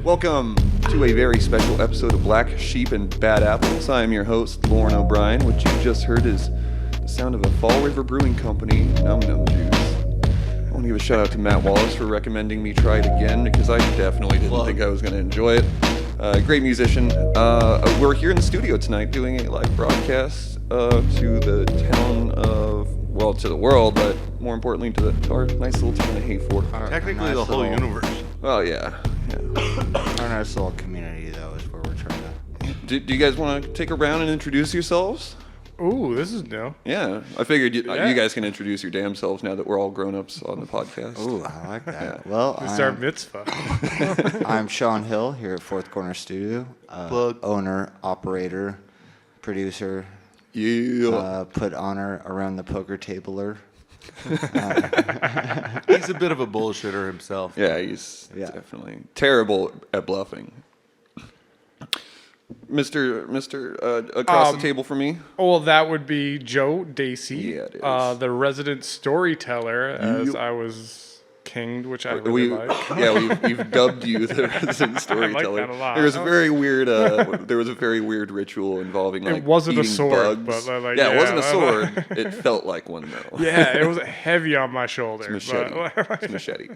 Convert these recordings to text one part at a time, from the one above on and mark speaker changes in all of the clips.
Speaker 1: Welcome to a very special episode of Black Sheep and Bad Apples. I am your host, Loren O'Brien. What you just heard is the sound of a Fall River Brewing Company Num Num Juice. I want to give a shout out to Matt Wallace for recommending me try it again because I definitely didn't think I was going to enjoy it. Great musician. We're here in the studio tonight doing a live broadcast to the town of, well, to the world, but more importantly to our nice little town of Hayfork.
Speaker 2: Technically the whole universe.
Speaker 1: Well, yeah.
Speaker 3: Our nice little community, though, is where we're trying to...
Speaker 1: Do you guys want to take a round and introduce yourselves?
Speaker 4: Ooh, this is new.
Speaker 1: Yeah, I figured you guys can introduce your damn selves now that we're all grown-ups on the podcast.
Speaker 3: Ooh, I like that.
Speaker 1: Yeah.
Speaker 3: Well,
Speaker 4: It's our mitzvah.
Speaker 3: I'm Sean Hill here at Fourth Corner Studio. Owner, operator, producer.
Speaker 1: Yeah.
Speaker 3: Put honor around the poker tabler.
Speaker 2: He's a bit of a bullshitter himself.
Speaker 1: Yeah, he's definitely terrible at bluffing. Mr. across the table from me.
Speaker 4: Well, that would be Joe Dacey,
Speaker 1: Yeah, it is.
Speaker 4: the resident storyteller, as I was kinged, which I really like.
Speaker 1: Yeah, we've dubbed you the resident storyteller.
Speaker 4: that a lot.
Speaker 1: There was a very weird ritual involving like
Speaker 4: It wasn't a
Speaker 1: eating
Speaker 4: sword,
Speaker 1: bugs.
Speaker 4: but like,
Speaker 1: it wasn't a sword. It felt like one though.
Speaker 4: Yeah, it was heavy on my shoulder.
Speaker 1: It's machete.
Speaker 4: But,
Speaker 1: It's machete.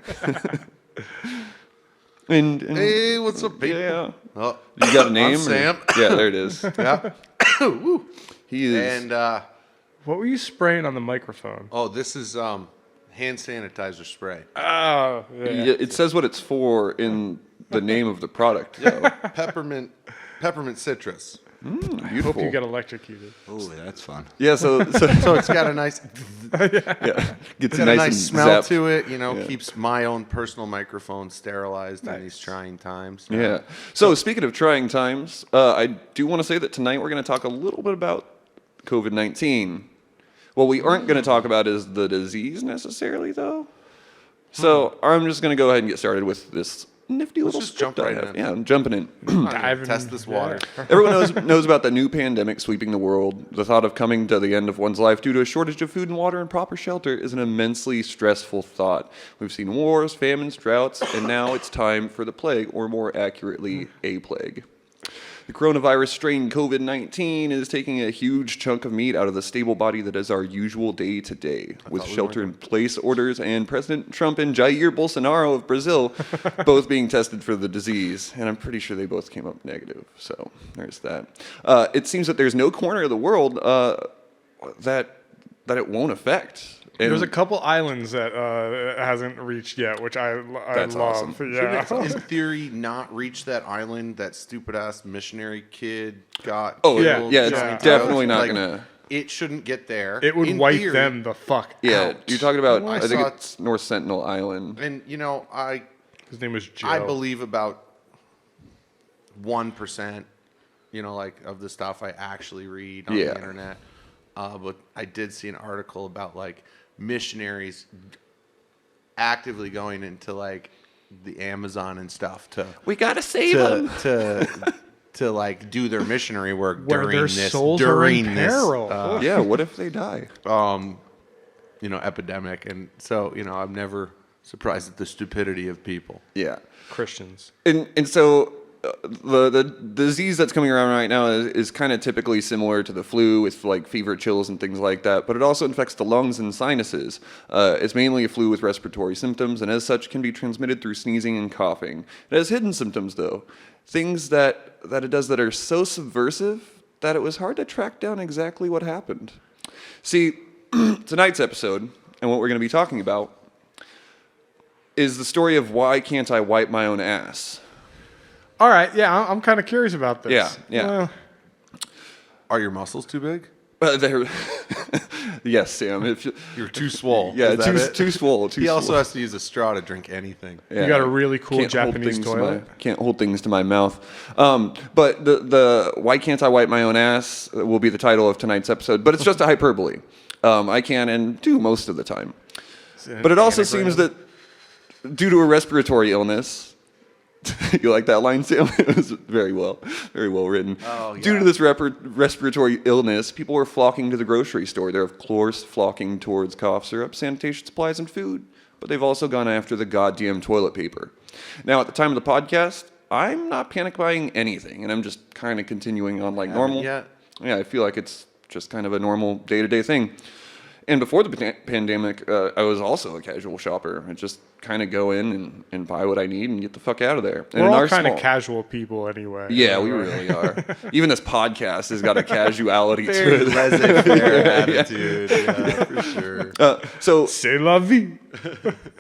Speaker 1: and
Speaker 2: Hey, what's up, people?
Speaker 1: Yeah.
Speaker 2: Oh,
Speaker 1: You got a name?
Speaker 2: I'm Sam.
Speaker 1: Yeah, there it is.
Speaker 2: Yeah. Woo.
Speaker 1: He is.
Speaker 2: And
Speaker 4: what were you spraying on the microphone?
Speaker 2: this is hand sanitizer spray.
Speaker 4: Oh, yeah.
Speaker 1: It says what it's for in the name of the product. Though.
Speaker 2: Peppermint citrus.
Speaker 1: Beautiful.
Speaker 4: Hope you get electrocuted.
Speaker 3: Ooh, that's fun.
Speaker 1: Yeah, so
Speaker 2: So it's got a nice,
Speaker 1: gets
Speaker 2: got
Speaker 1: nice
Speaker 2: a nice
Speaker 1: and
Speaker 2: smell
Speaker 1: zapped.
Speaker 2: to it. You know, keeps my own personal microphone sterilized in these trying times.
Speaker 1: Yeah. So speaking of trying times, I do want to say that tonight we're going to talk a little bit about COVID-19. What we aren't going to talk about is the disease necessarily, though. So I'm just going to go ahead and get started with this nifty little
Speaker 2: just jump
Speaker 1: script I
Speaker 2: right
Speaker 1: have.
Speaker 2: in.
Speaker 1: Yeah, I'm jumping in.
Speaker 4: Diving-
Speaker 2: Test this water.
Speaker 4: Yeah.
Speaker 1: Everyone knows about the new pandemic sweeping the world. The thought of coming to the end of one's life due to a shortage of food and water and proper shelter is an immensely stressful thought. We've seen wars, famines, droughts, and now it's time for the plague, or more accurately, a plague. The coronavirus strain COVID-19 is taking a huge chunk of meat out of the stable body that is our usual day-to-day. With shelter-in-place orders and President Trump and Jair Bolsonaro of Brazil both being tested for the disease. And I'm pretty sure they both came up negative. So there's that. It seems that there's no corner of the world that it won't affect. And
Speaker 4: There's a couple islands that it hasn't reached yet, which I
Speaker 1: That's
Speaker 4: love.
Speaker 1: awesome.
Speaker 4: Yeah.
Speaker 2: In theory, not reach that island that stupid ass missionary kid got.
Speaker 1: Oh,
Speaker 2: killed.
Speaker 1: yeah, it's
Speaker 4: Yeah.
Speaker 1: definitely not gonna.
Speaker 2: It shouldn't get there.
Speaker 4: It would
Speaker 2: In
Speaker 4: wipe
Speaker 2: theory.
Speaker 4: them the fuck
Speaker 1: Yeah,
Speaker 4: out.
Speaker 1: you're talking about.
Speaker 2: I
Speaker 1: I think
Speaker 2: saw-
Speaker 1: it's North Sentinel Island.
Speaker 2: And
Speaker 4: His name was Joe.
Speaker 2: I believe about 1%, of the stuff I actually read on the internet. But I did see an article about missionaries actively going into the Amazon and stuff to
Speaker 1: We gotta save them.
Speaker 2: to do their missionary work
Speaker 4: Where
Speaker 2: during
Speaker 4: their
Speaker 2: this
Speaker 4: souls are in peril.
Speaker 1: Yeah, what if they die?
Speaker 2: epidemic. And so I'm never surprised at the stupidity of people.
Speaker 1: Yeah.
Speaker 4: Christians.
Speaker 1: And so the disease that's coming around right now is kind of typically similar to the flu with fever, chills, and things like that, but it also infects the lungs and sinuses. It's mainly a flu with respiratory symptoms, and as such can be transmitted through sneezing and coughing. It has hidden symptoms, though. Things that it does that are so subversive that it was hard to track down exactly what happened. See, tonight's episode, and what we're going to be talking about, is the story of why can't I wipe my own ass?
Speaker 4: All right, yeah, I'm kind of curious about this.
Speaker 1: Yeah.
Speaker 2: Are your muscles too big?
Speaker 1: Yes, Sam.
Speaker 2: You're too swole.
Speaker 1: Yeah,
Speaker 2: Is that it?
Speaker 1: too swole.
Speaker 2: He also has to use a straw to drink anything.
Speaker 1: Yeah.
Speaker 4: You got a really cool
Speaker 1: Can't hold
Speaker 4: Japanese
Speaker 1: things to
Speaker 4: toilet.
Speaker 1: can't hold things to my mouth. But the why can't I wipe my own ass will be the title of tonight's episode. But it's just a hyperbole. I can and do most of the time. But it also seems that due to a respiratory illness. You like that line, Sam? It was very well written.
Speaker 2: Oh, yeah.
Speaker 1: Due to this respiratory illness, people were flocking to the grocery store. They're, of course, flocking towards cough syrup, sanitation supplies, and food. But they've also gone after the goddamn toilet paper. Now, at the time of the podcast, I'm not panic buying anything, and I'm just kind of continuing on like normal.
Speaker 2: Yeah.
Speaker 1: Yeah, I feel like it's just kind of a normal day-to-day thing. And before the pandemic, I was also a casual shopper. I just kind of go in and buy what I need and get the fuck out of there. And
Speaker 4: We're
Speaker 1: in
Speaker 4: all
Speaker 1: our
Speaker 4: kind of
Speaker 1: small-
Speaker 4: casual people anyway.
Speaker 1: Yeah, we really are. Even this podcast has got a casuality to
Speaker 2: Very
Speaker 1: it.
Speaker 2: laissez-faire attitude, yeah, for sure.
Speaker 1: So
Speaker 4: C'est la vie.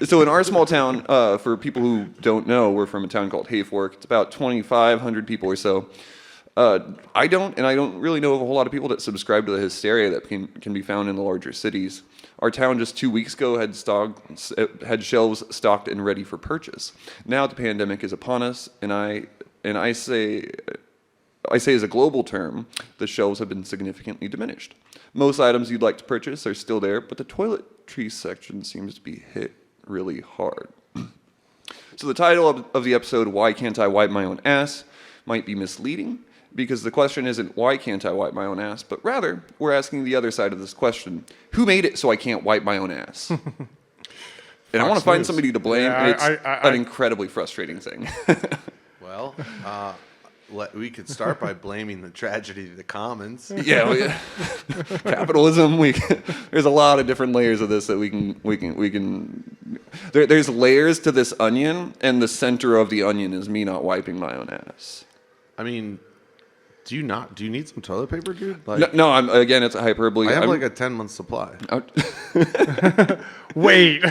Speaker 1: So in our small town, for people who don't know, we're from a town called Hayfork. It's about 2,500 people or so. I don't really know of a whole lot of people that subscribe to the hysteria that can be found in the larger cities. Our town just 2 weeks ago had shelves stocked and ready for purchase. Now the pandemic is upon us, and I say as a global term, the shelves have been significantly diminished. Most items you'd like to purchase are still there, but the toiletries section seems to be hit really hard. So the title of the episode, Why Can't I Wipe My Own Ass, might be misleading, because the question isn't why can't I wipe my own ass, but rather we're asking the other side of this question. Who made it so I can't wipe my own ass? And I want to find somebody to blame,
Speaker 4: Yeah,
Speaker 1: and it's an incredibly frustrating thing.
Speaker 2: Well, we could start by blaming the tragedy of the commons.
Speaker 1: Yeah, capitalism. There's a lot of different layers of this that we can. There's layers to this onion, and the center of the onion is me not wiping my own ass.
Speaker 2: I mean, do you need some toilet paper, dude? Like,
Speaker 1: No, again, it's a hyperbole.
Speaker 2: I have like a 10-month supply.
Speaker 4: Wait.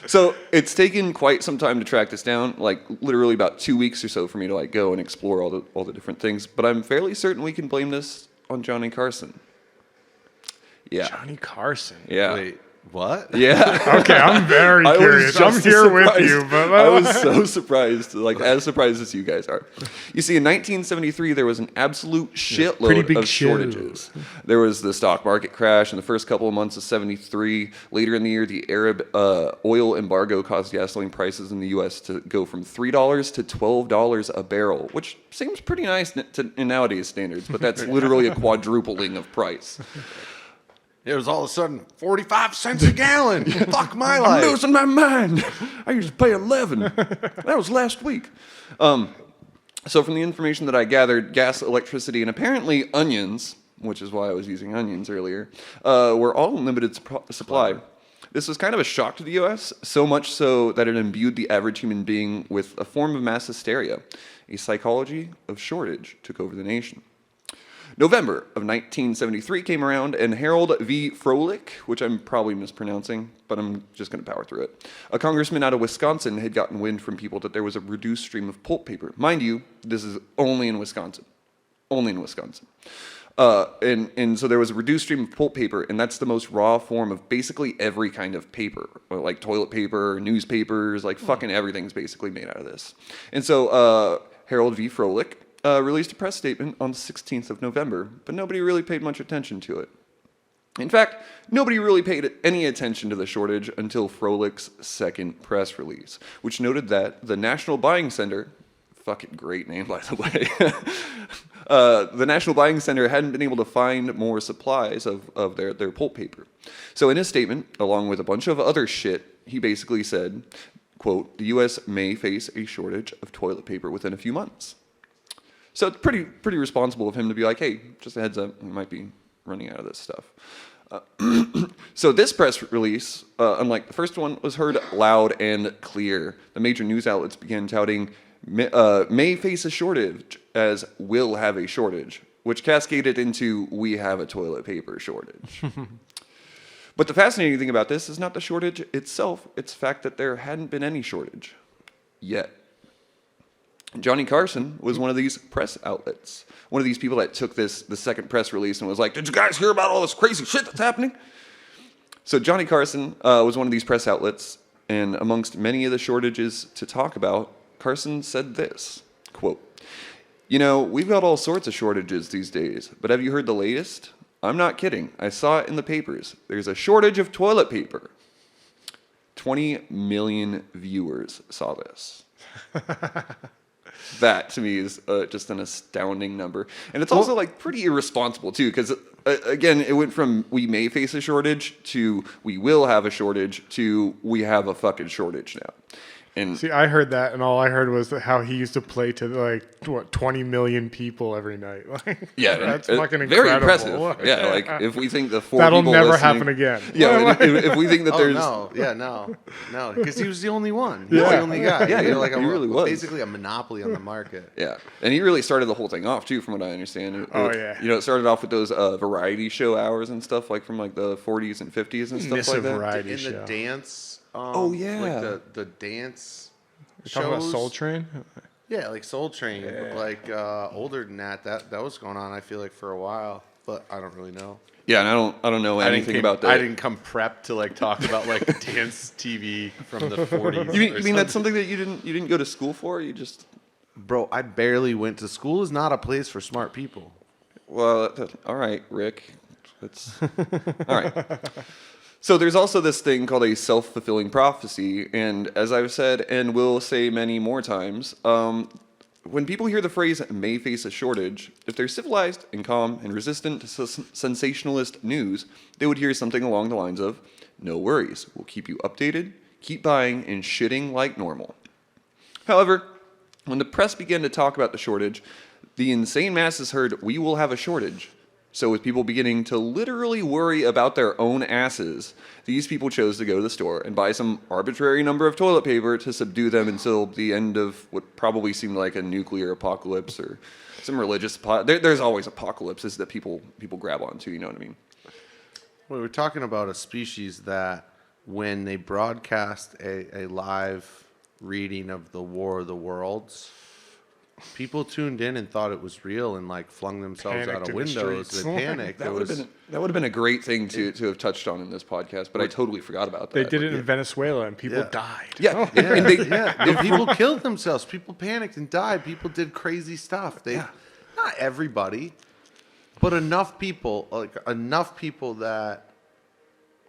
Speaker 1: So it's taken quite some time to track this down, like literally about 2 weeks or so for me to like go and explore all the different things. But I'm fairly certain we can blame this on Johnny Carson. Yeah.
Speaker 4: Johnny Carson.
Speaker 1: Yeah.
Speaker 2: Wait, what?
Speaker 1: Yeah.
Speaker 4: Okay, I'm very
Speaker 1: I was
Speaker 4: curious.
Speaker 1: just
Speaker 4: I'm here with
Speaker 1: surprised.
Speaker 4: you, but
Speaker 1: I was so surprised, like as surprised as you guys are. You see, in 1973, there was an absolute
Speaker 4: pretty
Speaker 1: shitload
Speaker 4: big
Speaker 1: of shortages. There was the stock market crash in the first couple of months of '73. Later in the year, the Arab oil embargo caused gasoline prices in the U.S. to go from $3 to $12 a barrel, which seems pretty nice in nowadays standards, but that's literally a quadrupling of price.
Speaker 2: It was all of a sudden 45 cents a gallon. Fuck my life.
Speaker 1: I'm losing my mind. I used to pay 11. That was last week. So from the information that I gathered, gas, electricity, and apparently onions, which is why I was using onions earlier, were all in limited supply. This was kind of a shock to the U.S., so much so that it imbued the average human being with a form of mass hysteria. A psychology of shortage took over the nation. November of 1973 came around, and Harold V. Froelich, which I'm probably mispronouncing, but I'm just going to power through it, a congressman out of Wisconsin, had gotten wind from people that there was a reduced stream of pulp paper. Mind you, this is only in Wisconsin. Only in Wisconsin. And so there was a reduced stream of pulp paper, and that's the most raw form of basically every kind of paper, like toilet paper, newspapers, like fucking everything's basically made out of this. And so Harold V. Froelich released a press statement on the 16th of November, but nobody really paid much attention to it. In fact, nobody really paid any attention to the shortage until Froelich's second press release, which noted that the National Buying Center, fucking great name by the way, the National Buying Center hadn't been able to find more supplies of their pulp paper. So in his statement, along with a bunch of other shit, he basically said, quote, "The U.S. may face a shortage of toilet paper within a few months." So it's pretty responsible of him to be like, hey, just a heads up, we might be running out of this stuff. So this press release, unlike the first one, was heard loud and clear. The major news outlets began touting may face a shortage as will have a shortage, which cascaded into we have a toilet paper shortage. But the fascinating thing about this is not the shortage itself, it's the fact that there hadn't been any shortage yet. Johnny Carson was one of these press outlets. One of these people that took the second press release and was like, did you guys hear about all this crazy shit that's happening? So Johnny Carson was one of these press outlets, and amongst many of the shortages to talk about, Carson said this, quote, "You know, we've got all sorts of shortages these days, but have you heard the latest? I'm not kidding. I saw it in the papers. There's a shortage of toilet paper." 20 million viewers saw this. That, to me, is just an astounding number. And it's also, like, pretty irresponsible, too, because, again, it went from we may face a shortage to we will have a shortage to we have a fucking shortage now. And
Speaker 4: See, I heard that, and all I heard was how he used to play to 20 million people every night.
Speaker 1: yeah,
Speaker 4: That's fucking
Speaker 1: very
Speaker 4: incredible.
Speaker 1: impressive. Yeah, like if we think the 4
Speaker 4: That'll
Speaker 1: people
Speaker 4: never
Speaker 1: listening-
Speaker 4: happen again.
Speaker 1: Yeah, if we think that there's
Speaker 2: no, because he was the only one. He was the only guy.
Speaker 1: Yeah,
Speaker 2: You know, like
Speaker 1: he really was.
Speaker 2: basically a monopoly on the market.
Speaker 1: Yeah, and he really started the whole thing off too, from what I understand. It started off with those variety show hours and stuff, like from like the 40s and 50s and stuff
Speaker 4: Miss
Speaker 1: like
Speaker 4: a
Speaker 1: that.
Speaker 4: variety
Speaker 2: In
Speaker 4: show.
Speaker 2: the dance.
Speaker 1: Oh, yeah.
Speaker 2: like the dance.
Speaker 4: You're talking about
Speaker 2: shows.
Speaker 4: Soul Train?
Speaker 2: Yeah, like Soul Train. Like older than that was going on. I feel like for a while, but I don't really know.
Speaker 1: Yeah, and I don't know anything about that.
Speaker 2: I didn't come prepped to like talk about like dance TV from the 40s.
Speaker 1: You mean that's something that you didn't go to school for? You just
Speaker 2: Bro, I barely went to school. Is not a place for smart people.
Speaker 1: Well, all right, Rick. That's all right. So there's also this thing called a self-fulfilling prophecy, and as I've said and will say many more times, when people hear the phrase "may face a shortage," if they're civilized and calm and resistant to sensationalist news, they would hear something along the lines of, "No worries, we'll keep you updated, keep buying and shitting like normal." However, when the press began to talk about the shortage, the insane masses heard, "We will have a shortage." So with people beginning to literally worry about their own asses, these people chose to go to the store and buy some arbitrary number of toilet paper to subdue them until the end of what probably seemed like a nuclear apocalypse or some religious there's always apocalypses that people grab onto, you know what I mean?
Speaker 2: Well, we're talking about a species that when they broadcast a live reading of the War of the Worlds, people tuned in and thought it was real and like flung themselves
Speaker 4: Panicked
Speaker 2: out of
Speaker 4: in the
Speaker 2: windows.
Speaker 4: streets.
Speaker 2: They panicked.
Speaker 1: That would have been a great thing to have touched on in this podcast, but I totally forgot about that.
Speaker 4: They did it in Venezuela, and people died.
Speaker 1: Yeah,
Speaker 2: Yeah,
Speaker 1: and they,
Speaker 2: And people killed themselves. People panicked and died. People did crazy stuff. Not everybody, but enough people that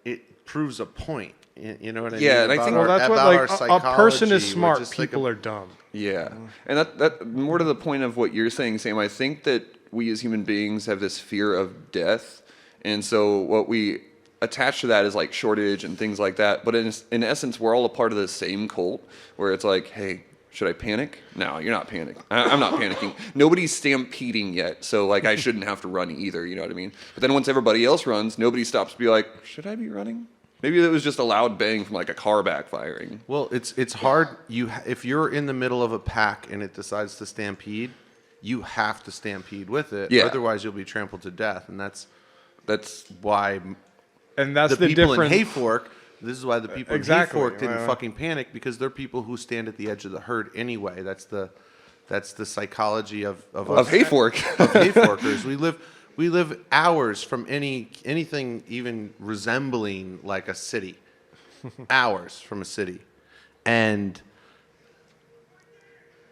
Speaker 2: it proves a point. You know what I mean?
Speaker 1: Yeah, and I think
Speaker 4: That's what
Speaker 2: about
Speaker 4: a person is
Speaker 2: psychology.
Speaker 4: smart.
Speaker 2: We're just like
Speaker 4: People are dumb.
Speaker 1: Yeah, and that more to the point of what you're saying, Sam. I think that we as human beings have this fear of death, and so what we attach to that is like shortage and things like that. But in essence, we're all a part of the same cult, where it's like, hey, should I panic? No, you're not panicking. I'm not panicking. Nobody's stampeding yet, so like I shouldn't have to run either. You know what I mean? But then once everybody else runs, nobody stops to be like, should I be running? Maybe it was just a loud bang from like a car backfiring.
Speaker 2: Well, it's hard. If you're in the middle of a pack and it decides to stampede, you have to stampede with it.
Speaker 1: Yeah.
Speaker 2: Otherwise, you'll be trampled to death, and that's why.
Speaker 4: And that's
Speaker 2: the
Speaker 4: the
Speaker 2: people
Speaker 4: difference.
Speaker 2: in Hayfork. This is why the people
Speaker 4: Exactly.
Speaker 2: in Hayfork didn't fucking panic, because they're people who stand at the edge of the herd anyway. That's the psychology of
Speaker 1: Hayfork.
Speaker 2: of Hayforkers. We live hours from anything even resembling like a city. Hours from a city. And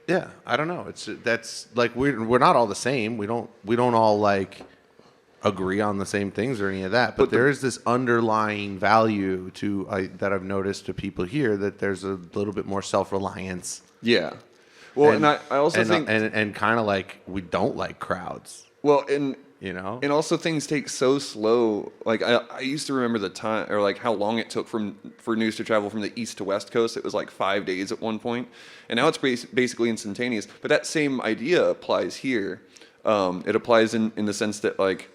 Speaker 2: yeah, I don't know. That's like we're not all the same. We don't all like agree on the same things or any of that. But there is this underlying value that I've noticed to people here, that there's a little bit more self-reliance.
Speaker 1: Yeah. Well, and I also think
Speaker 2: and kind of like we don't like crowds.
Speaker 1: Well, and
Speaker 2: you know,
Speaker 1: and also things take so slow. Like I used to remember the time, or like how long it took for news to travel from the east to west coast. It was like 5 days at one point, and now it's basically instantaneous. But that same idea applies here. It applies in the sense that like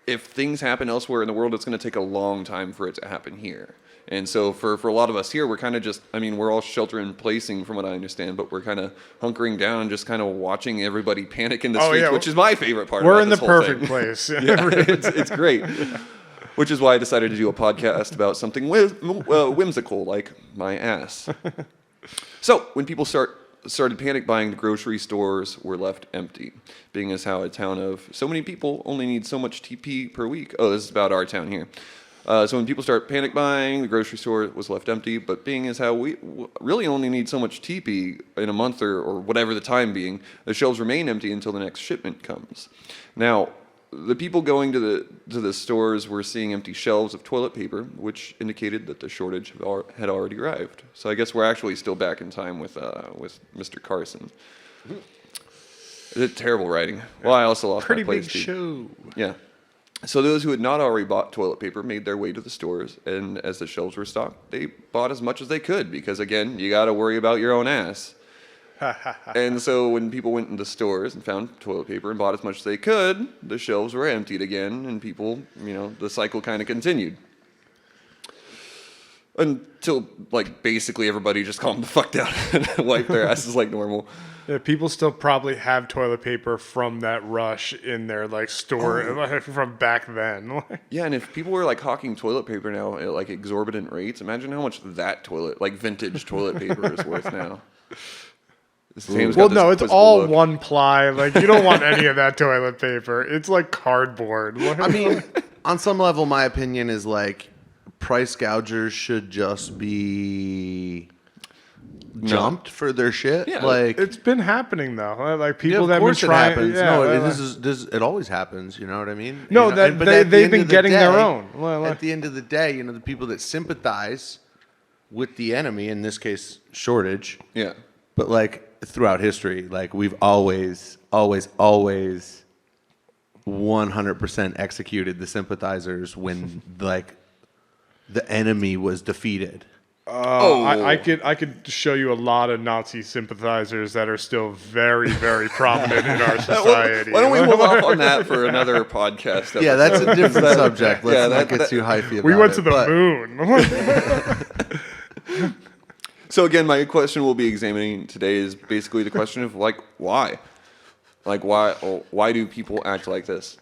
Speaker 1: if things happen elsewhere in the world, it's going to take a long time for it to happen here. And so for a lot of us here, we're kind of just, I mean, we're all shelter in placing from what I understand, but we're kind of hunkering down and just kind of watching everybody panic in the streets, which is my favorite part.
Speaker 4: We're
Speaker 1: about
Speaker 4: in the
Speaker 1: this whole
Speaker 4: perfect
Speaker 1: thing.
Speaker 4: place.
Speaker 1: It's great. Which is why I decided to do a podcast about something whimsical like my ass. So when people started panic buying, the grocery stores were left empty, being as how a town of so many people only needs so much TP per week. Oh, this is about our town here. So when people start panic buying, the grocery store was left empty, but being as how we really only need so much TP in a month or whatever the time being, the shelves remain empty until the next shipment comes. Now, the people going to the stores were seeing empty shelves of toilet paper, which indicated that the shortage had already arrived. So I guess we're actually still back in time with Mr. Carson. Terrible writing. Well, I also lost
Speaker 4: Pretty
Speaker 1: my place
Speaker 4: big
Speaker 1: too.
Speaker 4: show.
Speaker 1: Yeah. So those who had not already bought toilet paper made their way to the stores, and as the shelves were stocked, they bought as much as they could because, again, you got to worry about your own ass. And so when people went into stores and found toilet paper and bought as much as they could, the shelves were emptied again, and people, the cycle kind of continued. Until, basically everybody just calmed the fuck down and wiped their asses like normal.
Speaker 4: Yeah, people still probably have toilet paper from that rush in their store from back then.
Speaker 1: Yeah, and if people were hawking toilet paper now at exorbitant rates, imagine how much that vintage toilet paper is worth now.
Speaker 4: Well, no, it's all one ply. You don't want any of that toilet paper. It's like cardboard.
Speaker 2: I mean, on some level, my opinion is price gougers should just be jumped for their shit.
Speaker 1: Yeah,
Speaker 4: it's been happening though. People
Speaker 2: yeah,
Speaker 4: that have been trying.
Speaker 2: It happens.
Speaker 4: Yeah,
Speaker 2: no, it always happens. You know what I mean?
Speaker 4: No, they've been getting their own.
Speaker 2: At the end of the day, the people that sympathize with the enemy, in this case, shortage.
Speaker 1: Yeah.
Speaker 2: But throughout history, we've always 100% executed the sympathizers when the enemy was defeated.
Speaker 4: I could show you a lot of Nazi sympathizers that are still very, very prominent in our society.
Speaker 1: Why don't we hold off on that for another podcast episode?
Speaker 2: Yeah, that's a different subject. Let's not get too hypey about it.
Speaker 4: We went to the moon.
Speaker 1: So again, my question we'll be examining today is basically the question of why? Why do people act like this?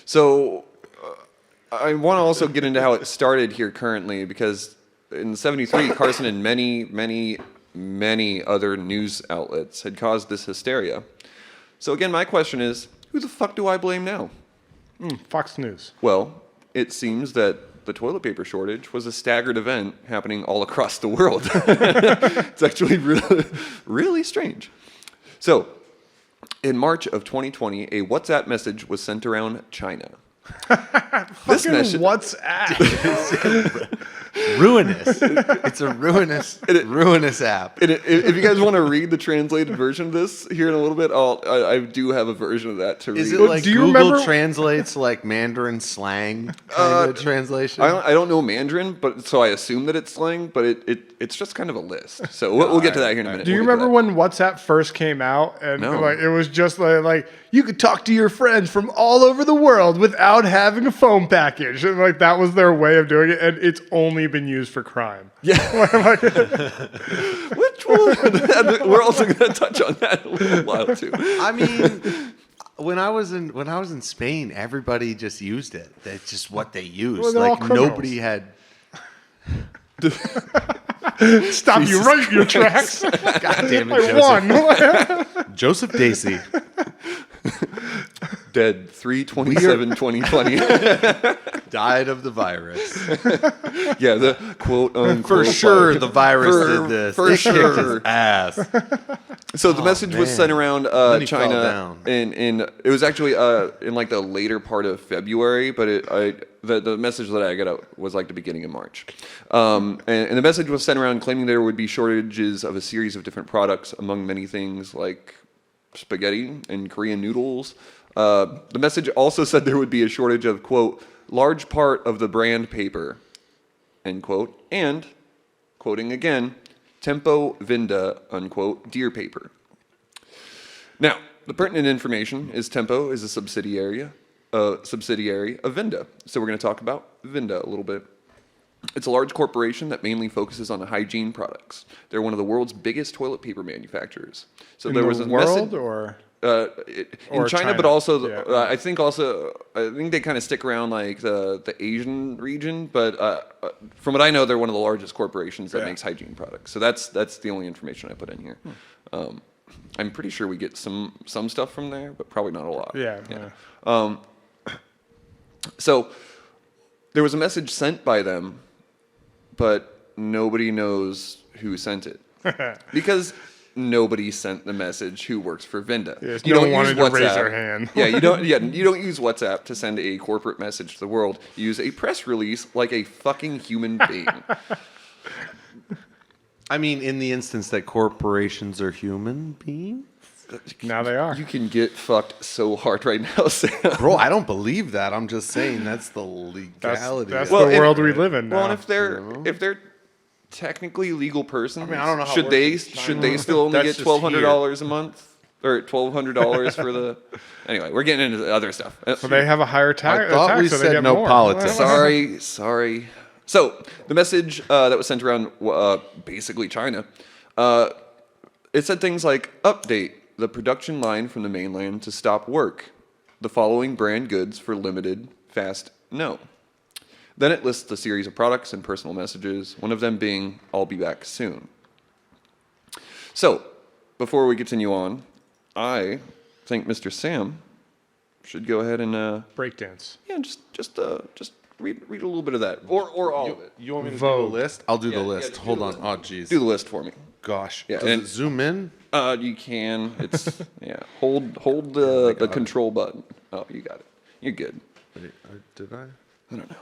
Speaker 1: So I want to also get into how it started here currently, because in '73, Carson and many other news outlets had caused this hysteria. So again, my question is, who the fuck do I blame now?
Speaker 4: Fox News.
Speaker 1: Well, it seems that the toilet paper shortage was a staggered event happening all across the world. It's actually really, really strange. So, in March of 2020, a WhatsApp message was sent around China.
Speaker 4: This message, WhatsApp.
Speaker 2: Ruinous. It's a ruinous app.
Speaker 1: If you guys want to read the translated version of this here in a little bit, I do have a version of that to read.
Speaker 2: Is it do you Google remember? Translates Mandarin slang kind of translation?
Speaker 1: I don't know Mandarin, but so I assume that it's slang, but it's just kind of a list. So we'll get to that here in a minute.
Speaker 4: Do you remember when WhatsApp first came out and it was just like you could talk to your friends from all over the world without having a phone package, and that was their way of doing it, and it's only been used for crime.
Speaker 1: Yeah. Which one? We're also going to touch on that in a little while too.
Speaker 2: I mean, when I was in Spain, everybody just used it. That's just what they used.
Speaker 4: Well,
Speaker 2: nobody had.
Speaker 4: Stop you right in your tracks.
Speaker 2: God damn it,
Speaker 4: Joseph.
Speaker 2: Won. Joseph Dacey.
Speaker 1: Dead 3/27/2020.
Speaker 2: Died of the virus.
Speaker 1: Yeah, the quote unquote.
Speaker 2: For sure, the virus did this.
Speaker 1: For
Speaker 2: it
Speaker 1: sure,
Speaker 2: kicked his ass.
Speaker 1: So the message was sent around China, and it was actually in the later part of February, but the message that I got was the beginning of March, and the message was sent around claiming there would be shortages of a series of different products, among many things like spaghetti and Korean noodles. The message also said there would be a shortage of, quote, large part of the brand paper, end quote, and, quoting again, tempo vinda, unquote, deer paper. Now, the pertinent information is Tempo is a subsidiary of Vinda. So we're going to talk about Vinda a little bit. It's a large corporation that mainly focuses on hygiene products. They're one of the world's biggest toilet paper manufacturers. So there was a message in China, but also I think they kind of stick around the Asian region. But from what I know, they're one of the largest corporations that makes hygiene products. So that's the only information I put in here. I'm pretty sure we get some stuff from there, but probably not a lot.
Speaker 4: Yeah.
Speaker 1: So there was a message sent by them, but nobody knows who sent it because nobody sent the message who works for Vinda.
Speaker 4: Yes, you don't use WhatsApp. To raise their hand.
Speaker 1: You don't use WhatsApp to send a corporate message to the world. You use a press release like a fucking human being.
Speaker 2: I mean, in the instance that corporations are human beings.
Speaker 4: Now they are.
Speaker 1: You can get fucked so hard right now, Sam.
Speaker 2: Bro, I don't believe that. I'm just saying that's the legality.
Speaker 4: That's
Speaker 2: of it.
Speaker 4: the world we live in now.
Speaker 1: Well, and if they're technically legal persons,
Speaker 2: I don't know how
Speaker 1: should
Speaker 2: it
Speaker 1: they
Speaker 2: works in China.
Speaker 1: should they still only
Speaker 2: That's
Speaker 1: get
Speaker 2: just
Speaker 1: $1,200 a month or $1,200 for the? Anyway, we're getting into other stuff.
Speaker 4: So they have a higher
Speaker 2: I thought
Speaker 4: tax,
Speaker 2: we
Speaker 4: so they
Speaker 2: said
Speaker 4: get
Speaker 2: no
Speaker 4: more.
Speaker 2: politics.
Speaker 1: Sorry. So the message that was sent around basically China, it said things like update the production line from the mainland to stop work. The following brand goods for limited fast no. Then it lists a series of products and personal messages, one of them being I'll be back soon. So before we continue on, I think Mr. Sam should go ahead and
Speaker 4: Breakdance.
Speaker 1: yeah, just read a little bit of that, or all of it.
Speaker 2: You want me to
Speaker 4: Vogue.
Speaker 2: do the list? I'll do the
Speaker 1: Yeah,
Speaker 2: list.
Speaker 1: do
Speaker 2: Hold
Speaker 1: the
Speaker 2: on.
Speaker 1: list.
Speaker 2: Oh, jeez.
Speaker 1: Do the list for me.
Speaker 2: Gosh.
Speaker 1: Yeah,
Speaker 2: Does
Speaker 1: and-
Speaker 2: it zoom in?
Speaker 1: You can. It's yeah. Hold the control button. Oh, you got it. You're good.
Speaker 2: Wait, did I?
Speaker 1: I don't know.